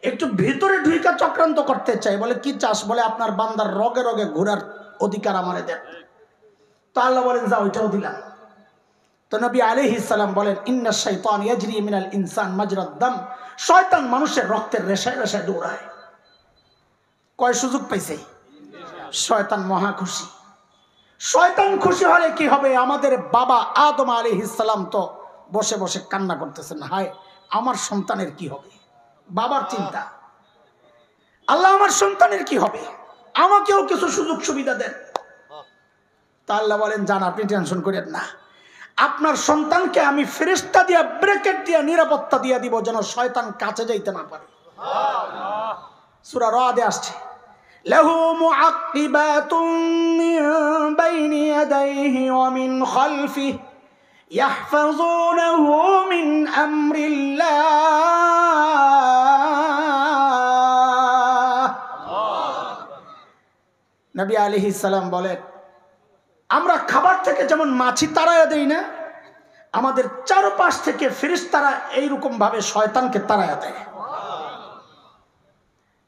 একটু ভিতরে ঢুইকা চক্রান্ত করতে চাই। বলে কি চাস? বলে আপনার বান্দার রগে রগে ঘোরার অধিকার আমারে দেন। তো আল্লাহ বলেন যা, ওইটাও দিলাম। তো নবী আলাইহিস সালাম বলেন ইন্নাশ শাইতান ইয়াজরি মিনাল ইনসান মাজরাদ দাম, শয়তান মানুষের রক্তের রেশায় রেশায় দৌড়ায়। কয় সুযোগ পাইছে? শয়তান মহা খুশি। শয়তান খুশি হলে কি হবে? আমাদের বাবা আদম আলাইহিস সালাম তো বসে বসে কান্না করতেছেন, হায় আমার সন্তানের কি হবে। বাবার চিন্তা, আল্লাহ আমার সন্তানের কি হবে, আমাকেও কিছু সুযোগ সুবিধা দেন। তা আল্লাহ বলেন জান আপনি টেনশন করেন না, আপনার সন্তানকে আমি ফেরেশতা দিয়া ব্রেকেট দিয়া নিরাপত্তা দিয়া দিব, যেন শয়তান কাছে যাইতে না পারে। সূরা রাদে আসছে, লাহু মুআক্কিবাতুন মিন বাইনি ইয়াদাইহি ওয়া মিন খালফিহি ইয়াহফাযুনাহু মিন আমরিল্লাহ। নবী আলাইহিস সালাম বলেন আমরা খাবার থেকে যেমন মাছি তাড়ায়া দেই না, আমাদের চারপাশ থেকে ফেরেশতারা এইরকম ভাবে শয়তানকে তাড়ায়া দেয়।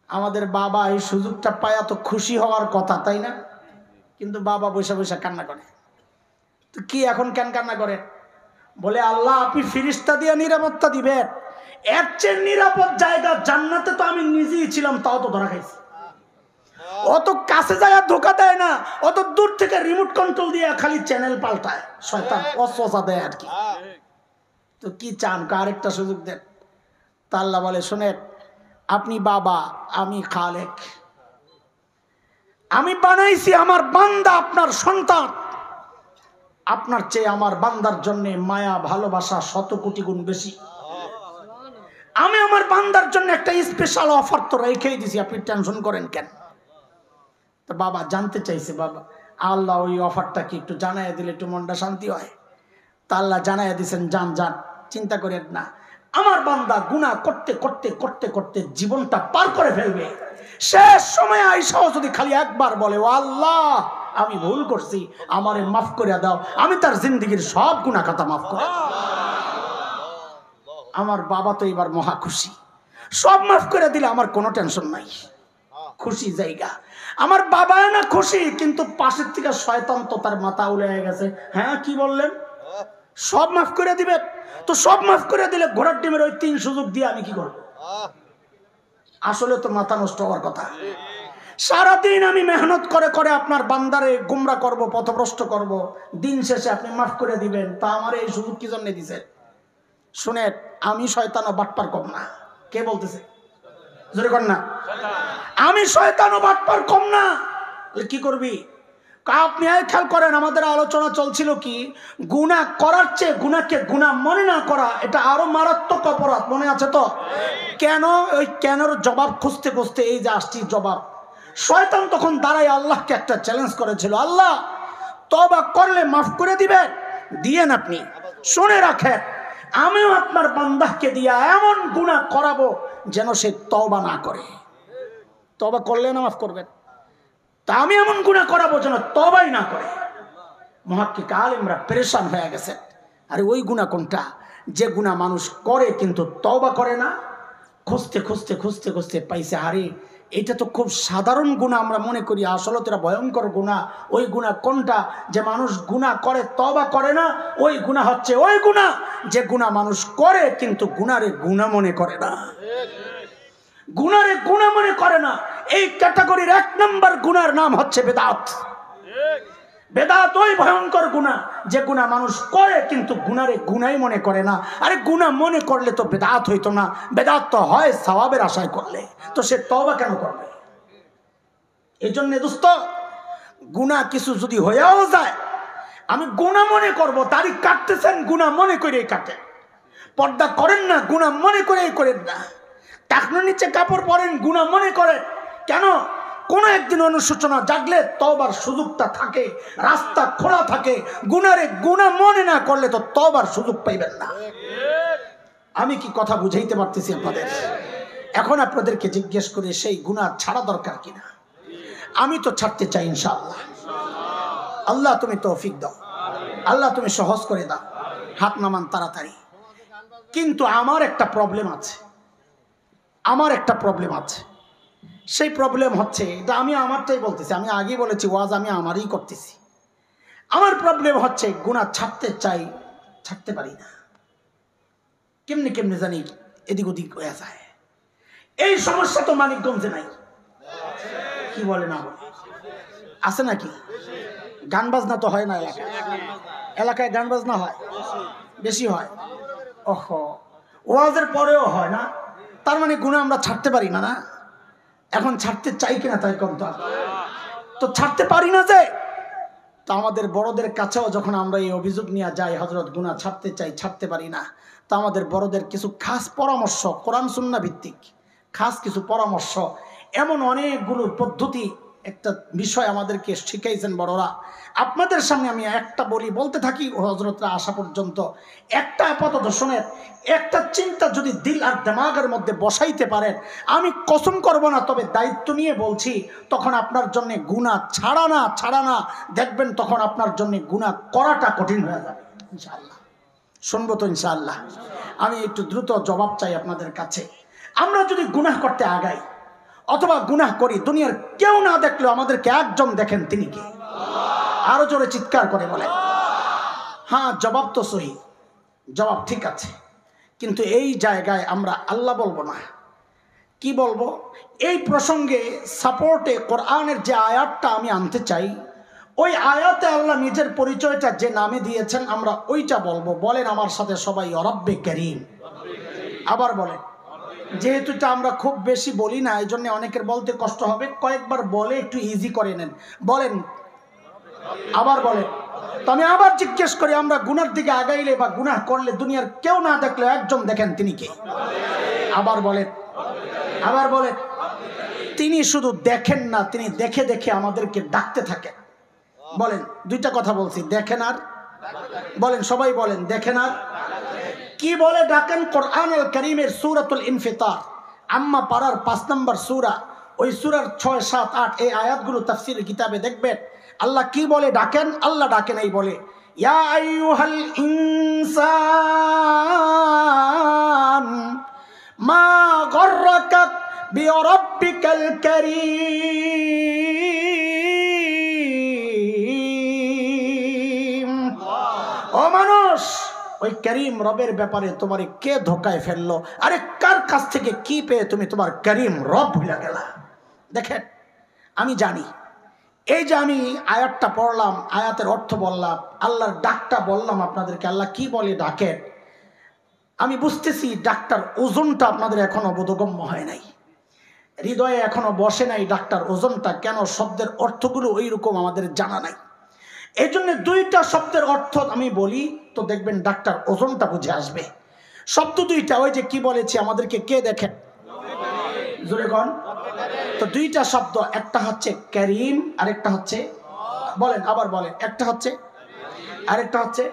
আমাদের বাবা এই সুযোগটা পায়া তো খুশি হওয়ার কথা, তাই না? কিন্তু বাবা বসে বসে কান্না করে। তো কি এখন কেন কান্না করে? বলে আল্লাহ আপনি ফেরেশতা দিয়ে নিরাপত্তা দিবেন, এর চেয়ে নিরাপদ জায়গা জান্নাতে তো আমি নিজেই ছিলাম, তাও তো ধরা খাইছি। অত কাছে যায় ধোকা দেয় না, অত দূর থেকে রিমোট কন্ট্রোল দিয়ে খালি চ্যানেল পাল্টায় শয়তান, অসওয়াসা দেয় আর কি। তো কি চান? আরেকটা সুযোগ দেন। তা আল্লাহ বলে শোনেন, আপনি বাবা, আমি খালেক, আমি বানাইছি আমার বান্দা আপনার সন্তান, আপনার চেয়ে আমার বান্দার জন্য মায়া ভালোবাসা 100 কোটি গুণ বেশি। আমি আমার বান্দার জন্য একটা স্পেশাল অফার তো রেখেই দিছি, আপনি টেনশন করেন কেন? তো বাবা জানতে চাইছে, বাবা আল্লাহ ওই অফারটা কি একটু জানাইয়া দিলে একটু মনটা শান্তি হয়। তা আল্লাহ জানাইয়া দিয়েছেন, যান যান, চিন্তা করেন না, আমার বান্দা গুনাহ করতে করতে করতে করতে জীবনটা পার করে ফেলবে, শেষ সময় আইসাও যদি খালি একবার বলে ও আল্লাহ আমি ভুল করছি, আমারে মাফ করে দাও, আমি তার জিন্দেগীর সব গুনাহ খাতা মাফ করে দেব। আমার বাবা তো এবার মহা খুশি, সব মাফ করে দিলে আমার কোনো টেনশন নাই, খুশি জায়গা। আমার বাবা না খুশি, কিন্তু পাশের থেকে শয়তান তো তার মাথা উড়ে গেছে। হ্যাঁ কি বললেন? সব মাফ করে দিবে? তো সব মাফ করে দিলে ঘোড়ার ডিমের ওই 3 সুযোগ দিয়ে আমি কি করব? আসলে তো মাথা নষ্ট হওয়ার কথা। সারাদিন আমি মেহনত করে করে আপনার বান্দারে গুমরা করব, পথভ্রষ্ট করব, দিন শেষে আপনি মাফ করে দিবেন, তা আমার এই সুযোগ কি জন্য দিছেন? শুনে আমি শয়তান ও বাটপার কম না। কে বলতেছে? জোরে কর না। আমি শয়তান ও বাটপার কম না। কি করবি? আপনি খেয়াল করেন, আমাদের আলোচনা চলছিল কি, গুনাহ করার চেয়ে গুনাহকে গুনাহ মনে না করা এটা আরো মারাত্মক অপরাধ। মনে আছে তো? কেন? ওই কেনর জবাব খুঁজতে খুঁজতে এই যে আসছি জবাব। শয়তান তখন দাঁড়ায় আল্লাহকে একটা চ্যালেঞ্জ করেছিল, আল্লাহ তওবা করলে মাফ করে দিবেন? দিয়েন আপনি। শুনে রাখেন, আমিও আপনার বান্দাকে দিয়া এমন গুনাহ করাবো যেন সে তওবা না করে। তওবা করলে না মাফ করবেন, তা আমি এমন গুনাহ করাবো যেন তওবাই না করে। মুহাক্কিক আলেমরা পেরেশান হয়ে গেছে। আরে ওই গুনাহ কোনটা? যে গুনাহ মানুষ করে কিন্তু তওবা করে না। খুঁজতে খুঁজতে খুঁজতে খুঁজতে পাইছে, আরে এটা তো খুব সাধারণ গুনাহ, আমরা মনে করি আসলে এটা ভয়ঙ্কর গুনাহ। ওই গুনাহ কোনটা? যে মানুষ গুনাহ করে তওবা করে না। ওই গুনাহ হচ্ছে ওই গুনাহ যে গুনাহ মানুষ করে কিন্তু গুনারে গুনাহ মনে করে না। গুনারে গুনাহ মনে করে না। এই ক্যাটাগরির 1 নম্বর গুনার নাম হচ্ছে বেদাত। বেদাত ওই ভয়ঙ্কর গুনাহ যে গুনাহ মানুষ করে কিন্তু গুনারে গুনাই মনে করে না। আরে গুনাহ মনে করলে তো বেদাত হইতো না। বেদাত তো হয় সওয়াবের আশায় করলে, তো সে তওবা কেন করবে? এই জন্য দোস্ত, গুনাহ কিছু যদি হয়েও যায়, আমি গুনাহ মনে করব। দাড়ি কাটতেছেন গুনাহ মনে করেই কাটেন, পর্দা করেন না গুনাহ মনে করেই করেন না, টাকনোর নিচে কাপড় পরেন গুনাহ মনে করেন। কেন? কোন একদিন অনুশোচনা জাগলে তওবার সুযোগটা থাকে, রাস্তা খোলা থাকে। গুনারে গুনাহ মনে না করলে তো তওবার সুযোগ পাইবেন না। আমি কি কথা বুঝাইতে পারতেছি আপনাদের? এখন আপনাদেরকে জিজ্ঞেস করে সেই গুনাহ ছাড়া দরকার কিনা? আমি তো ছাড়তে চাই ইনশাআল্লাহ। আল্লাহ তুমি তৌফিক দাও, আল্লাহ তুমি সহজ করে দাও। হাত নামান তাড়াতাড়ি। কিন্তু আমার একটা প্রবলেম আছে, আমার একটা প্রবলেম আছে। সেই প্রবলেম হচ্ছে, এটা আমি আমারটাই বলতেছি, আমি আগেই বলেছি ওয়াজ আমি আমারই করতেছি। আমার প্রবলেম হচ্ছে গুনাহ ছাড়তে চাই, ছাড়তে পারি না। কেমনে কেমনে জানি এদিক ওদিক হয়ে যায়। এই সমস্যা তো মানিকগঞ্জে নাই, কি বলে না বলে? আছে নাকি? গান বাজনা তো হয় না এলাকায়? এলাকায় গান বাজনা হয়, বেশি হয়। ওহো, ওয়াজের পরেও হয় না, তার মানে গুনাহ আমরা ছাড়তে পারি না। না, এখন ছাড়তে চাই কিনা তাই কম তো ছাড়তে পারি না। যে তো আমাদের বড়দের কাছেও যখন আমরা এই অভিযোগ নিয়ে যাই, হযরত গুনাহ ছাড়তে চাই, ছাড়তে পারি না, তো আমাদের বড়দের কিছু খাস পরামর্শ, কোরআন সুন্নাহ ভিত্তিক খাস কিছু পরামর্শ, এমন অনেকগুলো পদ্ধতি, একটা বিষয় আমাদেরকে শিখাইছেন বড়রা। আপনাদের সামনে আমি একটা বলতে থাকি হযরতরা আসা পর্যন্ত। একটা আপাতত শোনেন, একটা চিন্তা যদি দিল আর দিমাগের মধ্যে বসাইতে পারেন, আমি কসম করব না, তবে দায়িত্ব নিয়ে বলছি, তখন আপনার জন্য গুনাহ ছাড়া না দেখবেন, তখন আপনার জন্য গুনাহ করাটা কঠিন হয়ে যাবে ইনশাআল্লাহ। শুনবো তো ইনশাআল্লাহ? আমি একটু দ্রুত জবাব চাই আপনাদের কাছে। আমরা যদি গুনাহ করতে আগাই অথবা গুনাহ করি, দুনিয়ার কেউ না দেখলেও আমাদেরকে একজন দেখেন, তিনি কে? আরো জোরে চিৎকার করে বলেন। হ্যাঁ, জবাব তো সহি, জবাব ঠিক আছে, কিন্তু এই জায়গায় আমরা আল্লাহ বলবো না। কি বলবো? এই প্রসঙ্গে সাপোর্টে কোরআনের যে আয়াতটা আমি আনতে চাই, ওই আয়াতে আল্লাহ নিজের পরিচয়টা যে নামে দিয়েছেন আমরা ওইটা বলবো। বলেন আমার সাথে সবাই, রব্বে কারীম। আবার বলেন, যেহেতু এটা আমরা খুব বেশি বলি না, এই জন্য অনেকের বলতে কষ্ট হবে, কয়েকবার বলে একটু ইজি করে নেন। বলেন, আবার বলেন। তো আমি আবার জিজ্ঞেস করি, আমরা গুনার দিকে আগাইলে বা গুনাহ করলে দুনিয়ার কেউ না দেখলে একজন দেখেন, তিনি কে? আবার বলেন, আবার বলেন। তিনি শুধু দেখেন না, তিনি দেখে দেখে আমাদেরকে ডাকতে থাকেন। বলেন, দুইটা কথা বলছি, দেখেন আর বলেন, সবাই বলেন, দেখেন আর কি বলে ডাকেন? কোরআনুল কারীমের সূরাতুল ইনফিতার, আম্মা পারার 5 নম্বর সূরা, ওই সূরার 6, 7, 8 এই আয়াতগুলো তাফসীরের কিতাবে দেখবেন আল্লাহ কি বলে ডাকেন। আল্লাহ ডাকেন এই বলে, ইয়া আইয়ুহাল ইনসান মা গররাকা বিরাব্বিকাল কারীম। ও মানুষ, ওই করিম রবের ব্যাপারে তোমারে কে ধোকায় ফেললো? আরে কার কাছ থেকে কি পেয়ে তুমি তোমার করিম রব ভুলে গেলা? দেখেন, আমি জানি, এই যে আমি আয়াতটা পড়লাম, আয়াতের অর্থ বললাম, আল্লাহর ডাকটা বললাম আপনাদেরকে, আল্লাহ কি বলে ডাকেন, আমি বুঝতেছি ডাক্তার ওজনটা আপনাদের এখনো বোধগম্য হয় নাই। হৃদয়ে এখনো বসে নাই ডাক্তার ওজনটা কেন, শব্দের অর্থগুলো ওই রকম আমাদের জানা নাই। এই জন্য দুইটা শব্দের অর্থ আমি বলি তো দেখবেন ডাক্তার ওজনটা বুঝে আসবে। শব্দ দুইটা, ওই যে কি বলেছি আমাদেরকে কে দেখেন জোরে কোন, তো দুইটা শব্দ, একটা হচ্ছে করিম আরেকটা হচ্ছে, বলেন আবার বলেন, একটা হচ্ছে আরেকটা হচ্ছে।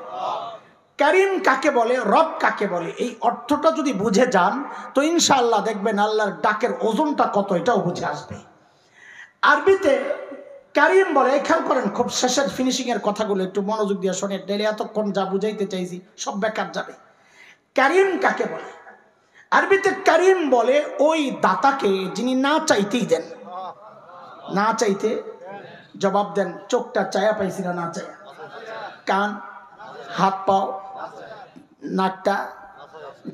করিম কাকে বলে, রব কাকে বলে, এই অর্থটা যদি বুঝে যান তো ইনশাআল্লাহ দেখবেন আল্লাহর ডাকের ওজনটা কত এটাও বুঝে আসবে। আরবিতে করিম বলে, খেয়াল করেন খুব শেষের ফিনিশিং এর কথাগুলো একটু মনোযোগ দিয়ে শোনেন, ডেলি এতক্ষণ যা বুঝাইতে চাইছি সব বেকার যাবে। করিম কাকে বলে, আরবিতে করিম বলে ওই দাতাকে যিনি না চাইতেই দেন। না চাইতে জবাব দেন, চোখটা চায়া পাইছি না, না চায়া, কান, হাত পাও, নাকটা,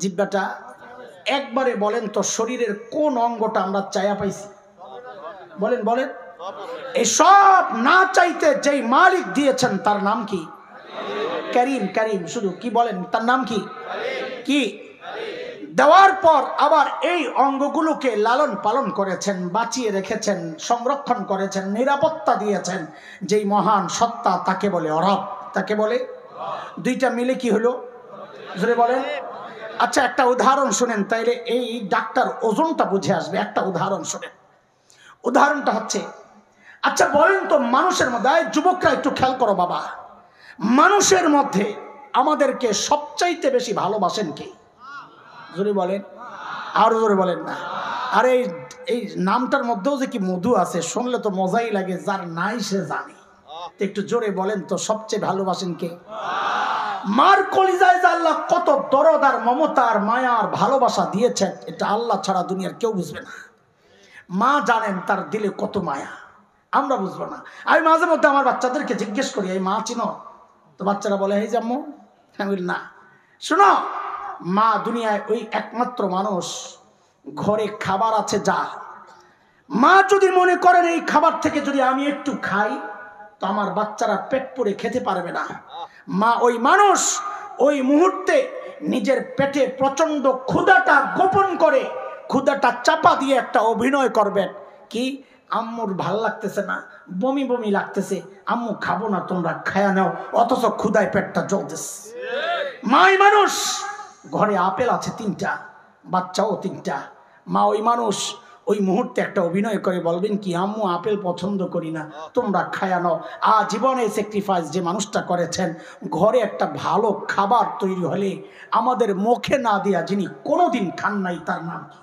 জিহ্বাটা, একবারে বলেন তো শরীরের কোন অঙ্গটা আমরা চায়া পাইছি, বলেন বলেন। এই সব না চাইতে যেই মালিক দিয়েছেন তার নাম কি? করিম। করিম শুধু কি বলেন, তার নাম কি? কি দেওয়ার পর আবার এই অঙ্গগুলোকে লালন পালন করেছেন, বাঁচিয়ে রেখেছেন, সংরক্ষণ করেছেন, নিরাপত্তা দিয়েছেন যেই মহান সত্তা, তাকে বলে রব। তাকে বলে, দুইটা মিলে কি হলো জোরে বলেন। আচ্ছা একটা উদাহরণ শুনেন, তাইলে এই ডাক্তার ওজনটা বুঝে আসবে। একটা উদাহরণ শুনেন, উদাহরণটা হচ্ছে, আচ্ছা বলেন তো মানুষের মধ্যে, যুবকরা একটু খেয়াল করো বাবা, মানুষের মধ্যে আমাদেরকে সবচাইতে বেশি ভালোবাসেন কে? জোরে বলেন, আরো জোরে বলেন না। আর এই নামটার মধ্যেও যে কি মধু আছে, শুনলে তো মজাই লাগে, যার নাই সে জানে। একটু জোরে বলেন তো, সবচেয়ে ভালোবাসেন কে? মার কলিজায় যে আল্লাহ কত দরদ আর মমতা আর মায়া আর ভালোবাসা দিয়েছেন, এটা আল্লাহ ছাড়া দুনিয়ার কেউ বুঝবে না। মা জানেন তার দিলে কত মায়া, আমরা বুঝবো না। আমি মাঝে মধ্যে আমার বাচ্চাদেরকে জিজ্ঞেস করি, এই মা চিনো? তো বাচ্চারা বলে, এই জাম্মু। আমি বলি না, শোনো, মা দুনিয়ায় ওই একমাত্র মানুষ, ঘরে খাবার আছে যা, মা যদি মনে করেন এই খাবার থেকে যদি আমি একটু খাই তো আমার বাচ্চারা পেট পুরে খেতে পারবে না, মা ওই মানুষ ওই মুহূর্তে নিজের পেটে প্রচন্ড ক্ষুধাটা গোপন করে, ক্ষুধাটা চাপা দিয়ে একটা অভিনয় করবেন, কি আম্মুর ভাল লাগতেছে না, বমি বমি লাগতেছে, আম্মু খাবো না, তোমরা খায়া নাও, অথচ ক্ষুধায় পেটটা জ্বলতেছে। মাই মানুষ, ঘরে আপেল আছে 3টা, বাচ্চাও 3টা, মা ওই মানুষ ওই মুহূর্তে একটা অভিনয় করে বলবেন কি, আম্মু আপেল পছন্দ করি না, তোমরা খায়া নাও। জীবনে স্যাক্রিফাইস যে মানুষটা করেছেন, ঘরে একটা ভালো খাবার তৈরি হলে আমাদের মুখে না দিয়া যিনি কোনোদিন খান নাই, তার নাম কি?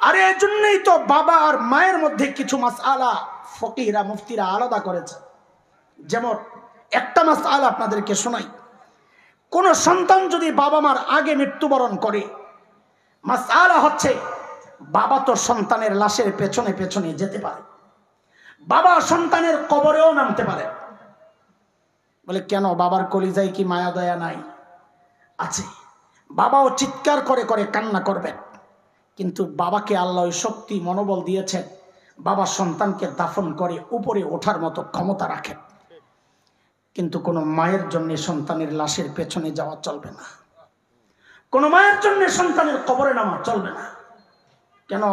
আরে এই জন্যই তো বাবা আর মায়ের মধ্যে কিছু মাসআলা ফকিহরা মুফতিরা আলাদা করেছে। যেমন একটা মাসআলা আপনাদেরকে শোনাই, কোন সন্তান যদি বাবা মার আগে মৃত্যুবরণ করে, মাসআলা হচ্ছে বাবা তো সন্তানের লাশের পেছনে পেছনে যেতে পারে, বাবা সন্তানের কবরেও নামতে পারে। বলে কেন, বাবার কলিজায় কি মায়া দয়া নাই? আছে। বাবাও চিৎকার করে করে কান্না করবেন, কিন্তু বাবাকে আল্লাহ ওই শক্তি মনোবল দিয়েছেন, বাবা সন্তানকে দাফন করে উপরে ওঠার মতো ক্ষমতা রাখেন। কিন্তু কোনো মায়ের জন্য সন্তানের লাশের পেছনে যাওয়া চলবে না, কোনো মায়ের জন্য সন্তানের কবরে নামা চলবে না। কেন?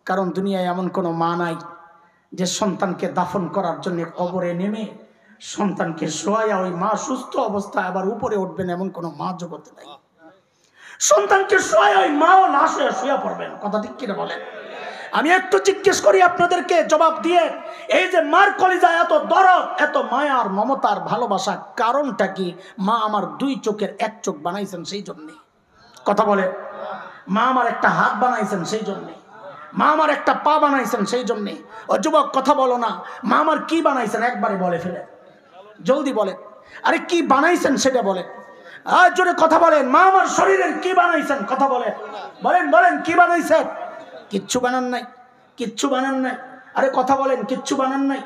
কারণ দুনিয়ায় এমন কোনো মা নাই যে সন্তানকে দাফন করার জন্য কবরে নেমে সন্তানকে শোয়াইয়া ওই মা সুস্থ অবস্থায় আবার উপরে উঠবেন, এমন কোনো মা জগতে নাই। সন্তানকে শোয়ায় ওই মাও লাশ হয়ে শুয়ে পড়বেন। কথা ঠিক কিনা বলেন? আমি একটু জিজ্ঞেস করি আপনাদেরকে, জবাব দিয়ে, এই যে মার কলিজায় এত দরদ, এত মায়া আর মমতার ভালোবাসা, কারণটা কি? মা আমার 2 চোখের 1 চোখ বানাইছেন সেই জন্যে। কথা বলে, মা আমার একটা হাত বানাইছেন সেই জন্যে, মা আমার একটা পা বানাইছেন সেই জন্যে। ও যুবক কথা বলো না, মা আমার কি বানাইছেন একবারে বলে ফেলে, জলদি বলে, আরে কি বানাইছেন সেটা বলে। আর জোরে কথা বলেন, মা আমার শরীরের কি বানাইছেন? কথা বলেন, বলেন বলেন, কি বানাইছেন? কিচ্ছু বানান নাই, কিচ্ছু বানান নাই। আরে কথা বলেন, কিচ্ছু বানান নাই।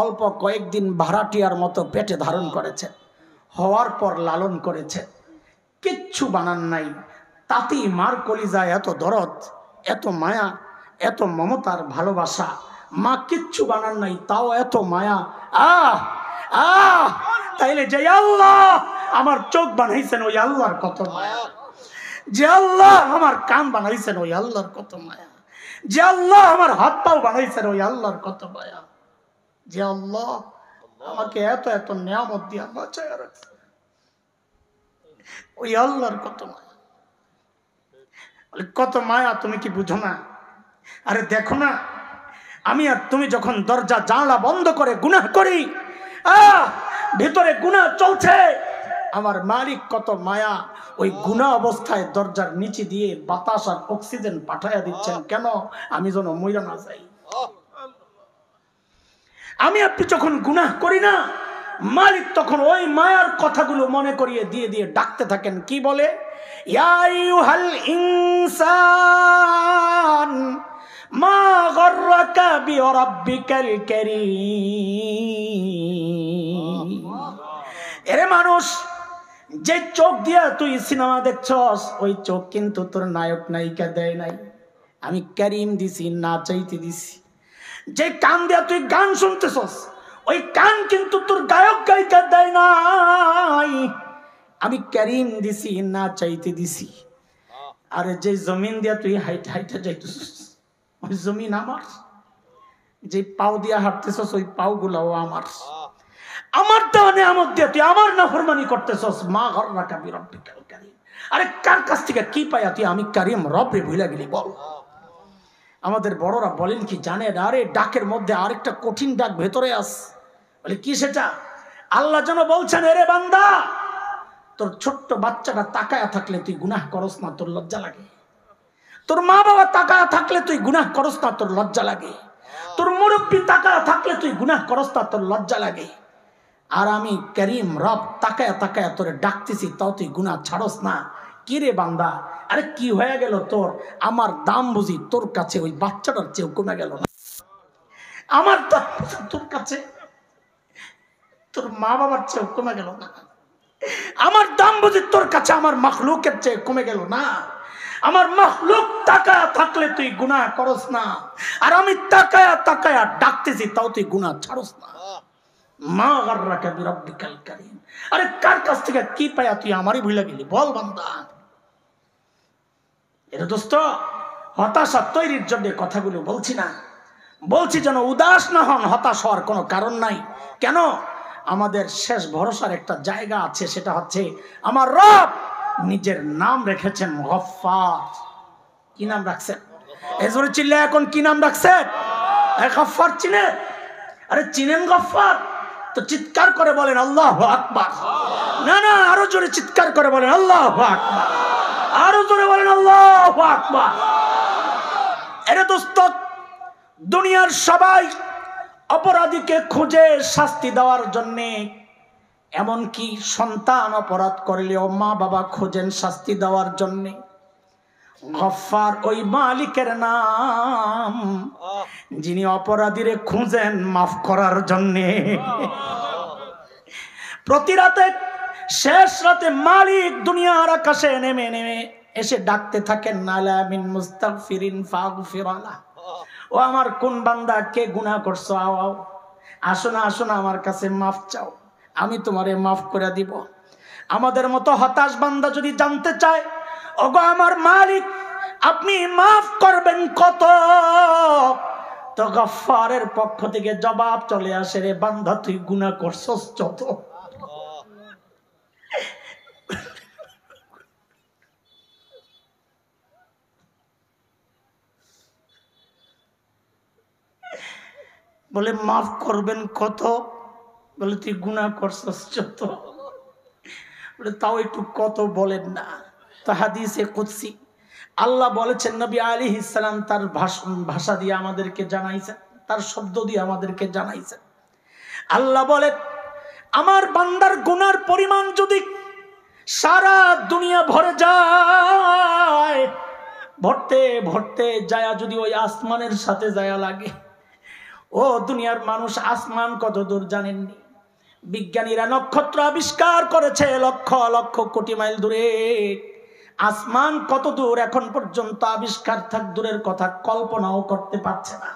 অল্প কয়েকদিন ভাড়াটিয়ার মতো পেটে ধারণ করেছেন, হওয়ার পর লালন করেছেন, কিচ্ছু বানান নাই। তাতেই মার কলিজায় এত দরদ, এত মায়া, এত মমতার ভালোবাসা। মা কিচ্ছু বানান নাই, তাও এত মায়া। তাইলে যে আল্লাহ আমার চোখ বানাইছেন ওই আল্লাহর কত মায়া, যে আল্লাহ আমার কান বানাইছেন ওই আল্লাহর কত মায়া, যে আল্লাহ আমার হাত পাও বানাইছেন ওই আল্লাহর কত মায়া, যে আল্লাহ আমাকে এত এত নিয়ামত দিয়ে বাঁচায় রাখছে ওই আল্লাহর কত মায়া। কত মায়া তুমি কি বুঝো না? আরে দেখো না, আমি আর তুমি যখন দরজা জানলা বন্ধ করে গুনাহ করি, ভিতরে গুনাহ চলছে, আমার মালিক কত মায়া, ওই গুনাহ অবস্থায় দরজার নিচে দিয়ে বাতাস আর অক্সিজেন পাঠাইয়া দিচ্ছেন। কেন? আমি যেন মইরা না যাই। আমি আপনি যখন গুনাহ করি না, মালিক তখন ওই মায়ার কথাগুলো মনে করিয়ে দিয়ে দিয়ে ডাকতে থাকেন। কি বলে? ইয়া আইয়ুহাল ইনসান মা গররাকা বিরাব্বিকাল কারীম। এরে মানুষ, যে চোখ দিয়া তুই সিনেমা দেখছস ওই চোখ কিন্তু তোর নায়ক নায়িকা দেয় নাই, আমি কারীম দিছি, না চাইতে দিছি। যে কান দিয়া তুই গান শুনতেছস ওই কান কিন্তু তোর গায়ক গায়িকা দেয় নাই, আমি কারীম দিছি, না চাইতে দিছি। আরে যে জমিন দিয়া তুই হাইট হাইটে যাইতেছস ওই জমিন আমার, যে পাও দিয়া হাঁটতেছস ওই পাও গুলাও আমার। আমার তো নিয়ামত দিয়ে তুই আমার নাফরমানি করতেছস। মা গররাকা বিরাব্বিকাল কারীম। আরে কার কাছ থেকে কি পাইয়া তুই আমি কারীম রবে ভুলে গেলি বল? আমাদের বড়রা বলেন কি জানেন? আরে ডাকের মধ্যে আরেকটা কঠিন ডাক ভেতরে আস। বলে কি সেটা? আল্লাহ যেন বলছেন, এরে বান্দা, তোর ছোট্ট বাচ্চাটা তাকায়া থাকলে তুই গুনাহ করস না, তোর লজ্জা লাগে? তোর মা বাবা তাকায়া থাকলে তুই গুনাহ করস না, তোর লজ্জা লাগে? তোর মুরব্বী তাকায়া থাকলে তুই গুনাহ করস না, তোর লজ্জা লাগে? আর আমি কারীম রব তাকায়া তাকায়া তোরে ডাকতেছি, তাও তুই গুনাহ ছাড়স না। কি রে বান্দা, আরে কি হয়ে গেল তোর? আমার দাম বুঝি তোর কাছে ওই বাচ্চাটার চেয়েও কমে গেল না? আমার দাম বুঝি তোর কাছে তোর মা বাবার চেয়েও কমে গেল না? আমার দাম বুঝি তোর কাছে আমার মাখলুকের চেয়ে কমে গেল না? আমার মাখলুক তাকায়া থাকলে তুই গুনাহ করস না, আর আমি তাকায়া তাকায়া ডাকতেছি, তাও তুই গুনাহ ছাড়স না। মা গররাকা বিরাব্বিকাল কারীম। আরে কার কাছ থেকে কি পায়া তুই আমারই ভুলে গেলি বল বান্দা? এর দোস্ত, হতাশা তৈরির জন্য কথাগুলো বলছি না, বলছি যেন উদাস না হন। হতাশ হওয়ার কোনো কারণ নাই। কেন? আমাদের শেষ ভরসার একটা জায়গা আছে, সেটা হচ্ছে আমার রব নিজের নাম রেখেছেন গফফার। কি নাম রাখছেন? এজরে চিল্লা এখন কি নাম রাখছেন? গফফার চিনেন? আরে চিনেন গফফার? তো চিৎকার করে বলেন আল্লাহু আকবার। না না, আরো জোরে চিৎকার করে বলেন আল্লাহু আকবার। আরো জোরে বলেন আল্লাহু আকবার। এরে দোস্ত, দুনিয়ার সবাই অপরাধীকে খুঁজে শাস্তি দেওয়ার জন্যে, এমনকি সন্তান অপরাধ করলেও মা বাবা খোঁজেন শাস্তি দেওয়ার জন্যে। গফফার ওই মালিকের নাম যিনি অপরাধীরে খুঁজেন মাফ করার জন্যে। প্রতি রাতে, শেষ রাতে মালিক দুনিয়ার আকাশে নেমে নেমে এসে ডাকতে থাকেন, নালা মিন মুস্তাগফিরিন ফাগফিরালা। ও আমার কোন বান্দা, কে গুনাহ করছো, আও আও, আসো না আসো না, আমার কাছে মাফ চাও, আমি তোমারে মাফ করে দিব। আমাদের মতো হতাশ বান্দা যদি জানতে চায়, ওগো আমার মালিক আপনি মাফ করবেন কত, তো গফফারের পক্ষ থেকে জবাব চলে আসে, রে বান্দা তুই গুনাহ করছস যত। বলে মাফ করবেন কত? বলে তুই গুনাহ করছস যত। বলে তাও একটু কত বলেন না। তো হাদিসে কুদসি আল্লাহ বলেছেন, নবী আলাইহিস সালাম তার ভাষা দিয়ে আমাদেরকে জানাইছেন, তার শব্দ দিয়ে আমাদেরকে জানাইছেন। আল্লাহ বলে, আমার বান্দার গুনার পরিমাণ যদি সারা দুনিয়া ভরে যায়, ভরতে ভরতে যায়া যদি ওই আসমানের সাথে যায়া লাগে। ও দুনিয়ার মানুষ, আসমান কত দূর জানেননি? বিজ্ঞানীরা নক্ষত্র আবিষ্কার করেছে লক্ষ লক্ষ কোটি মাইল দূরে। আসমান কত দূর এখন পর্যন্ত আবিষ্কার থাক দূরের কথা, কল্পনাও করতে পারছে না।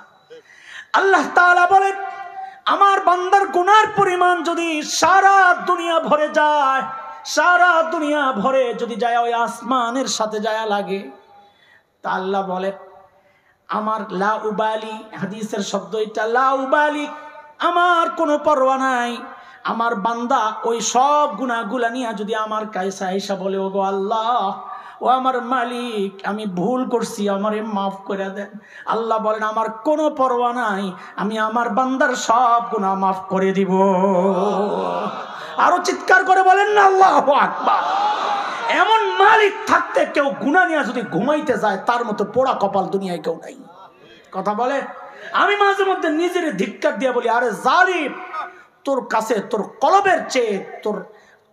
আল্লাহ তাআলা বলেন, আমার বান্দার গুনার পরিমাণ যদি সারা দুনিয়া ভরে যায়, সারা দুনিয়া ভরে যদি যায় ওই আসমানের সাথে যায় লাগে, তা আল্লাহ বলে আমার লা উবালি, হাদিসের শব্দ এটা, লা উবালি, আমার কোনো পরোয়া নাই। আমার বান্দা ওই সব গুনাহগুলা নিয়ে যদি আমার কাছে আয়েশা বলে, ওগো আল্লাহ, ও আমার মালিক, আমি ভুল করছি, আমারে মাফ করে দেন, আল্লাহ বলেন আমার কোনো পরোয়া নাই, আমি আমার বান্দার সব গুনাহ মাফ করে দিব। আরো চিৎকার করে বলেন না আল্লাহু আকবার। এমন মালিক থাকতে কেউ গুনাহ নিয়ে যদি ঘুমাইতে যায়, তার মতো পোড়া কপাল দুনিয়ায় কেউ নাই। কথা বলে। আমি মাঝে মধ্যে নিজের ধিক্কার দিয়া বলি, আরে জালিম, তোর কাছে তোর কলবের চেয়ে তোর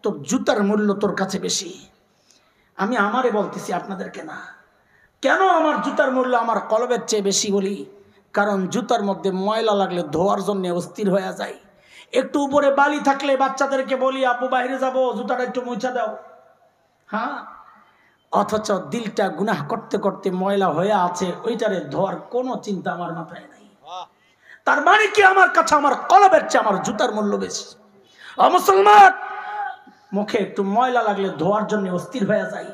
তোর জুতার মূল্য তোর কাছে বেশি। আমি আমারে বলতেছি, আপনাদেরকে না। কেন আমার জুতার মূল্য আমার কলবের চেয়ে বেশি বলি? কারণ জুতার মধ্যে ময়লা লাগলে ধোয়ার জন্য অস্থির হয়ে যায়। একটু উপরে বালি থাকলে বাচ্চাদেরকে বলি, আপু বাইরে যাব, জুতাটা একটু মুছা দাও। হ্যাঁ, অথচ দিলটা গুনাহ করতে করতে ময়লা হয়ে আছে, ওইটারে ধোয়ার কোনো চিন্তা আমার মাথায় নাই। তার মানে কি, আমার কাছে আমার কলবের চেয়ে আমার জুতার মূল্য বেশি। মুসলমান, মুখে একটু ময়লা লাগলে ধোয়ার জন্য অস্থির হয়ে যায়,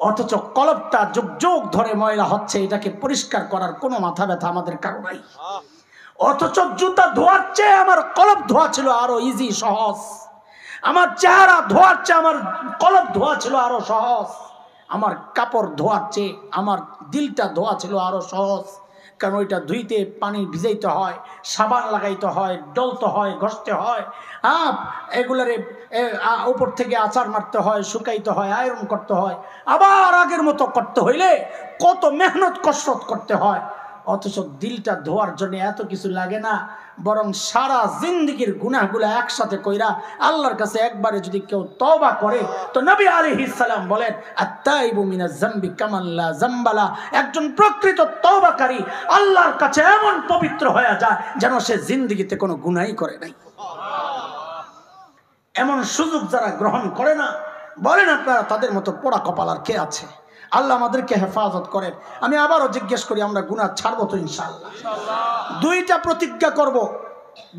অথচ কলবটা যুগ যুগ ধরে ময়লা হচ্ছে, এটাকে পরিষ্কার করার কোনো মাথা ব্যথা আমাদের কারো নাই। অথচ জুতা ধোয়ার চেয়ে আমার কলব ধোয়া ছিল আরো ইজি, সহজ। আমার চেহারা ধোয়ার চেয়ে আমার কলব ধোয়া ছিল আরো সহজ। আমার কাপড় ধোয়ার চেয়ে আমার দিলটা ধোয়া ছিল আরো সহজ। কারণ ওইটা ধুইতে পানি ভিজাইতে হয়, সাবান লাগাইতে হয়, ডলতে হয়, ঘষতে হয়, এগুলারে উপর থেকে আচার মারতে হয়, শুকাইতে হয়, আয়রন করতে হয়, আবার আগের মতো করতে হইলে কত মেহনত কসরত করতে হয়। অথচ দিলটা ধোয়ার জন্য এত কিছু লাগে না, বরং সারা জিন্দেগীর গুনাহগুলা একসাথে কইরা আল্লাহর কাছে একবারে যদি কেউ তওবা করে, তো নবী আলাইহিস সালাম বলেন, আত-তাইবু মিনাজ যামবি কামান লা যামবালা, একজন প্রকৃত তওবাকারী আল্লাহর কাছে এমন পবিত্র হয়ে যায় যেন সে জিন্দেগীতে কোনো গুনাহই করে নাই। এমন সুযোগ যারা গ্রহণ করে না, বলেন আপনারা তাদের মতো পোড়া কপাল আর কে আছে? আল্লাহ আমাদেরকে হেফাজত করেন। আমি আবারও জিজ্ঞেস করি, আমরা গুনাহ ছাড়বো তো ইনশাআল্লাহ? দুইটা প্রতিজ্ঞা করব,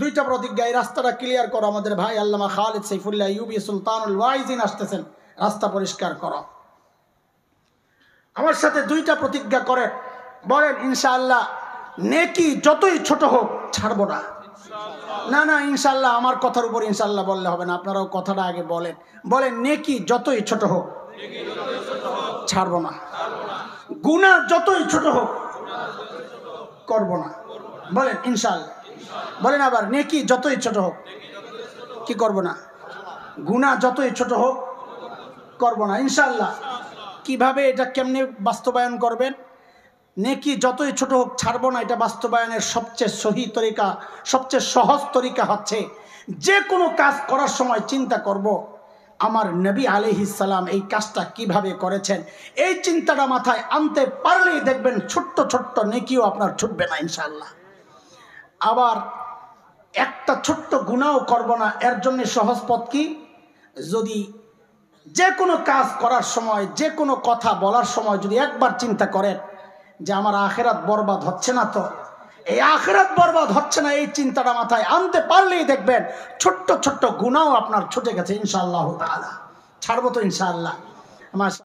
দুইটা প্রতিজ্ঞা। এই রাস্তাটা ক্লিয়ার করো। আমাদের ভাই আল্লামা খালিদ সাইফুল্লাহ ইউবি সুলতানুল ওয়াইজিন আসতেছেন, রাস্তা পরিষ্কার করো। আমার সাথে দুইটা প্রতিজ্ঞা করেন, বলেন ইনশাআল্লাহ নেকি যতই ছোট হোক ছাড়বো না। না না, ইনশাআল্লাহ আমার কথার উপর ইনশাআল্লাহ বললে হবে না, আপনারাও কথাটা আগে বলেন। বলেন নেকি যতই ছোট হোক ছাড়বো না, গুনাহ যতই ছোট হোক করবো না। বলেন ইনশাআল্লাহ। বলেন আবার, নেকি যতই ছোট হোক কি করবো না, গুনাহ যতই ছোট হোক করবো না ইনশাআল্লাহ। কিভাবে এটা কেমনে বাস্তবায়ন করবেন? নেকি যতই ছোট হোক ছাড়বো না, এটা বাস্তবায়নের সবচেয়ে সহি তরিকা, সবচেয়ে সহজ তরিকা হচ্ছে, যে কোনো কাজ করার সময় চিন্তা করব আমার নবী আলাইহিস সালাম এই কাজটা কিভাবে করেছেন। এই চিন্তাটা মাথায় আনতে পারলেই দেখবেন ছোট্ট ছোট্ট নেকিও আপনার ছুটবে না ইনশাআল্লাহ। আবার একটা ছোট্ট গুনাহও করব না, এর জন্য সহজ পথ কি? যদি যে কোনো কাজ করার সময়, যে কোনো কথা বলার সময় যদি একবার চিন্তা করেন যে আমার আখিরাত বরবাদ হচ্ছে না, তো এই আখিরাত বরবাদ হচ্ছে না, এই চিন্তাটা মাথায় আনতে পারলেই দেখবেন ছোট্ট ছোট্ট গুনাহও আপনার ছুটে গেছে ইনশাআল্লাহ তাআলা। ছাড়বো তো ইনশাআল্লাহ। আমার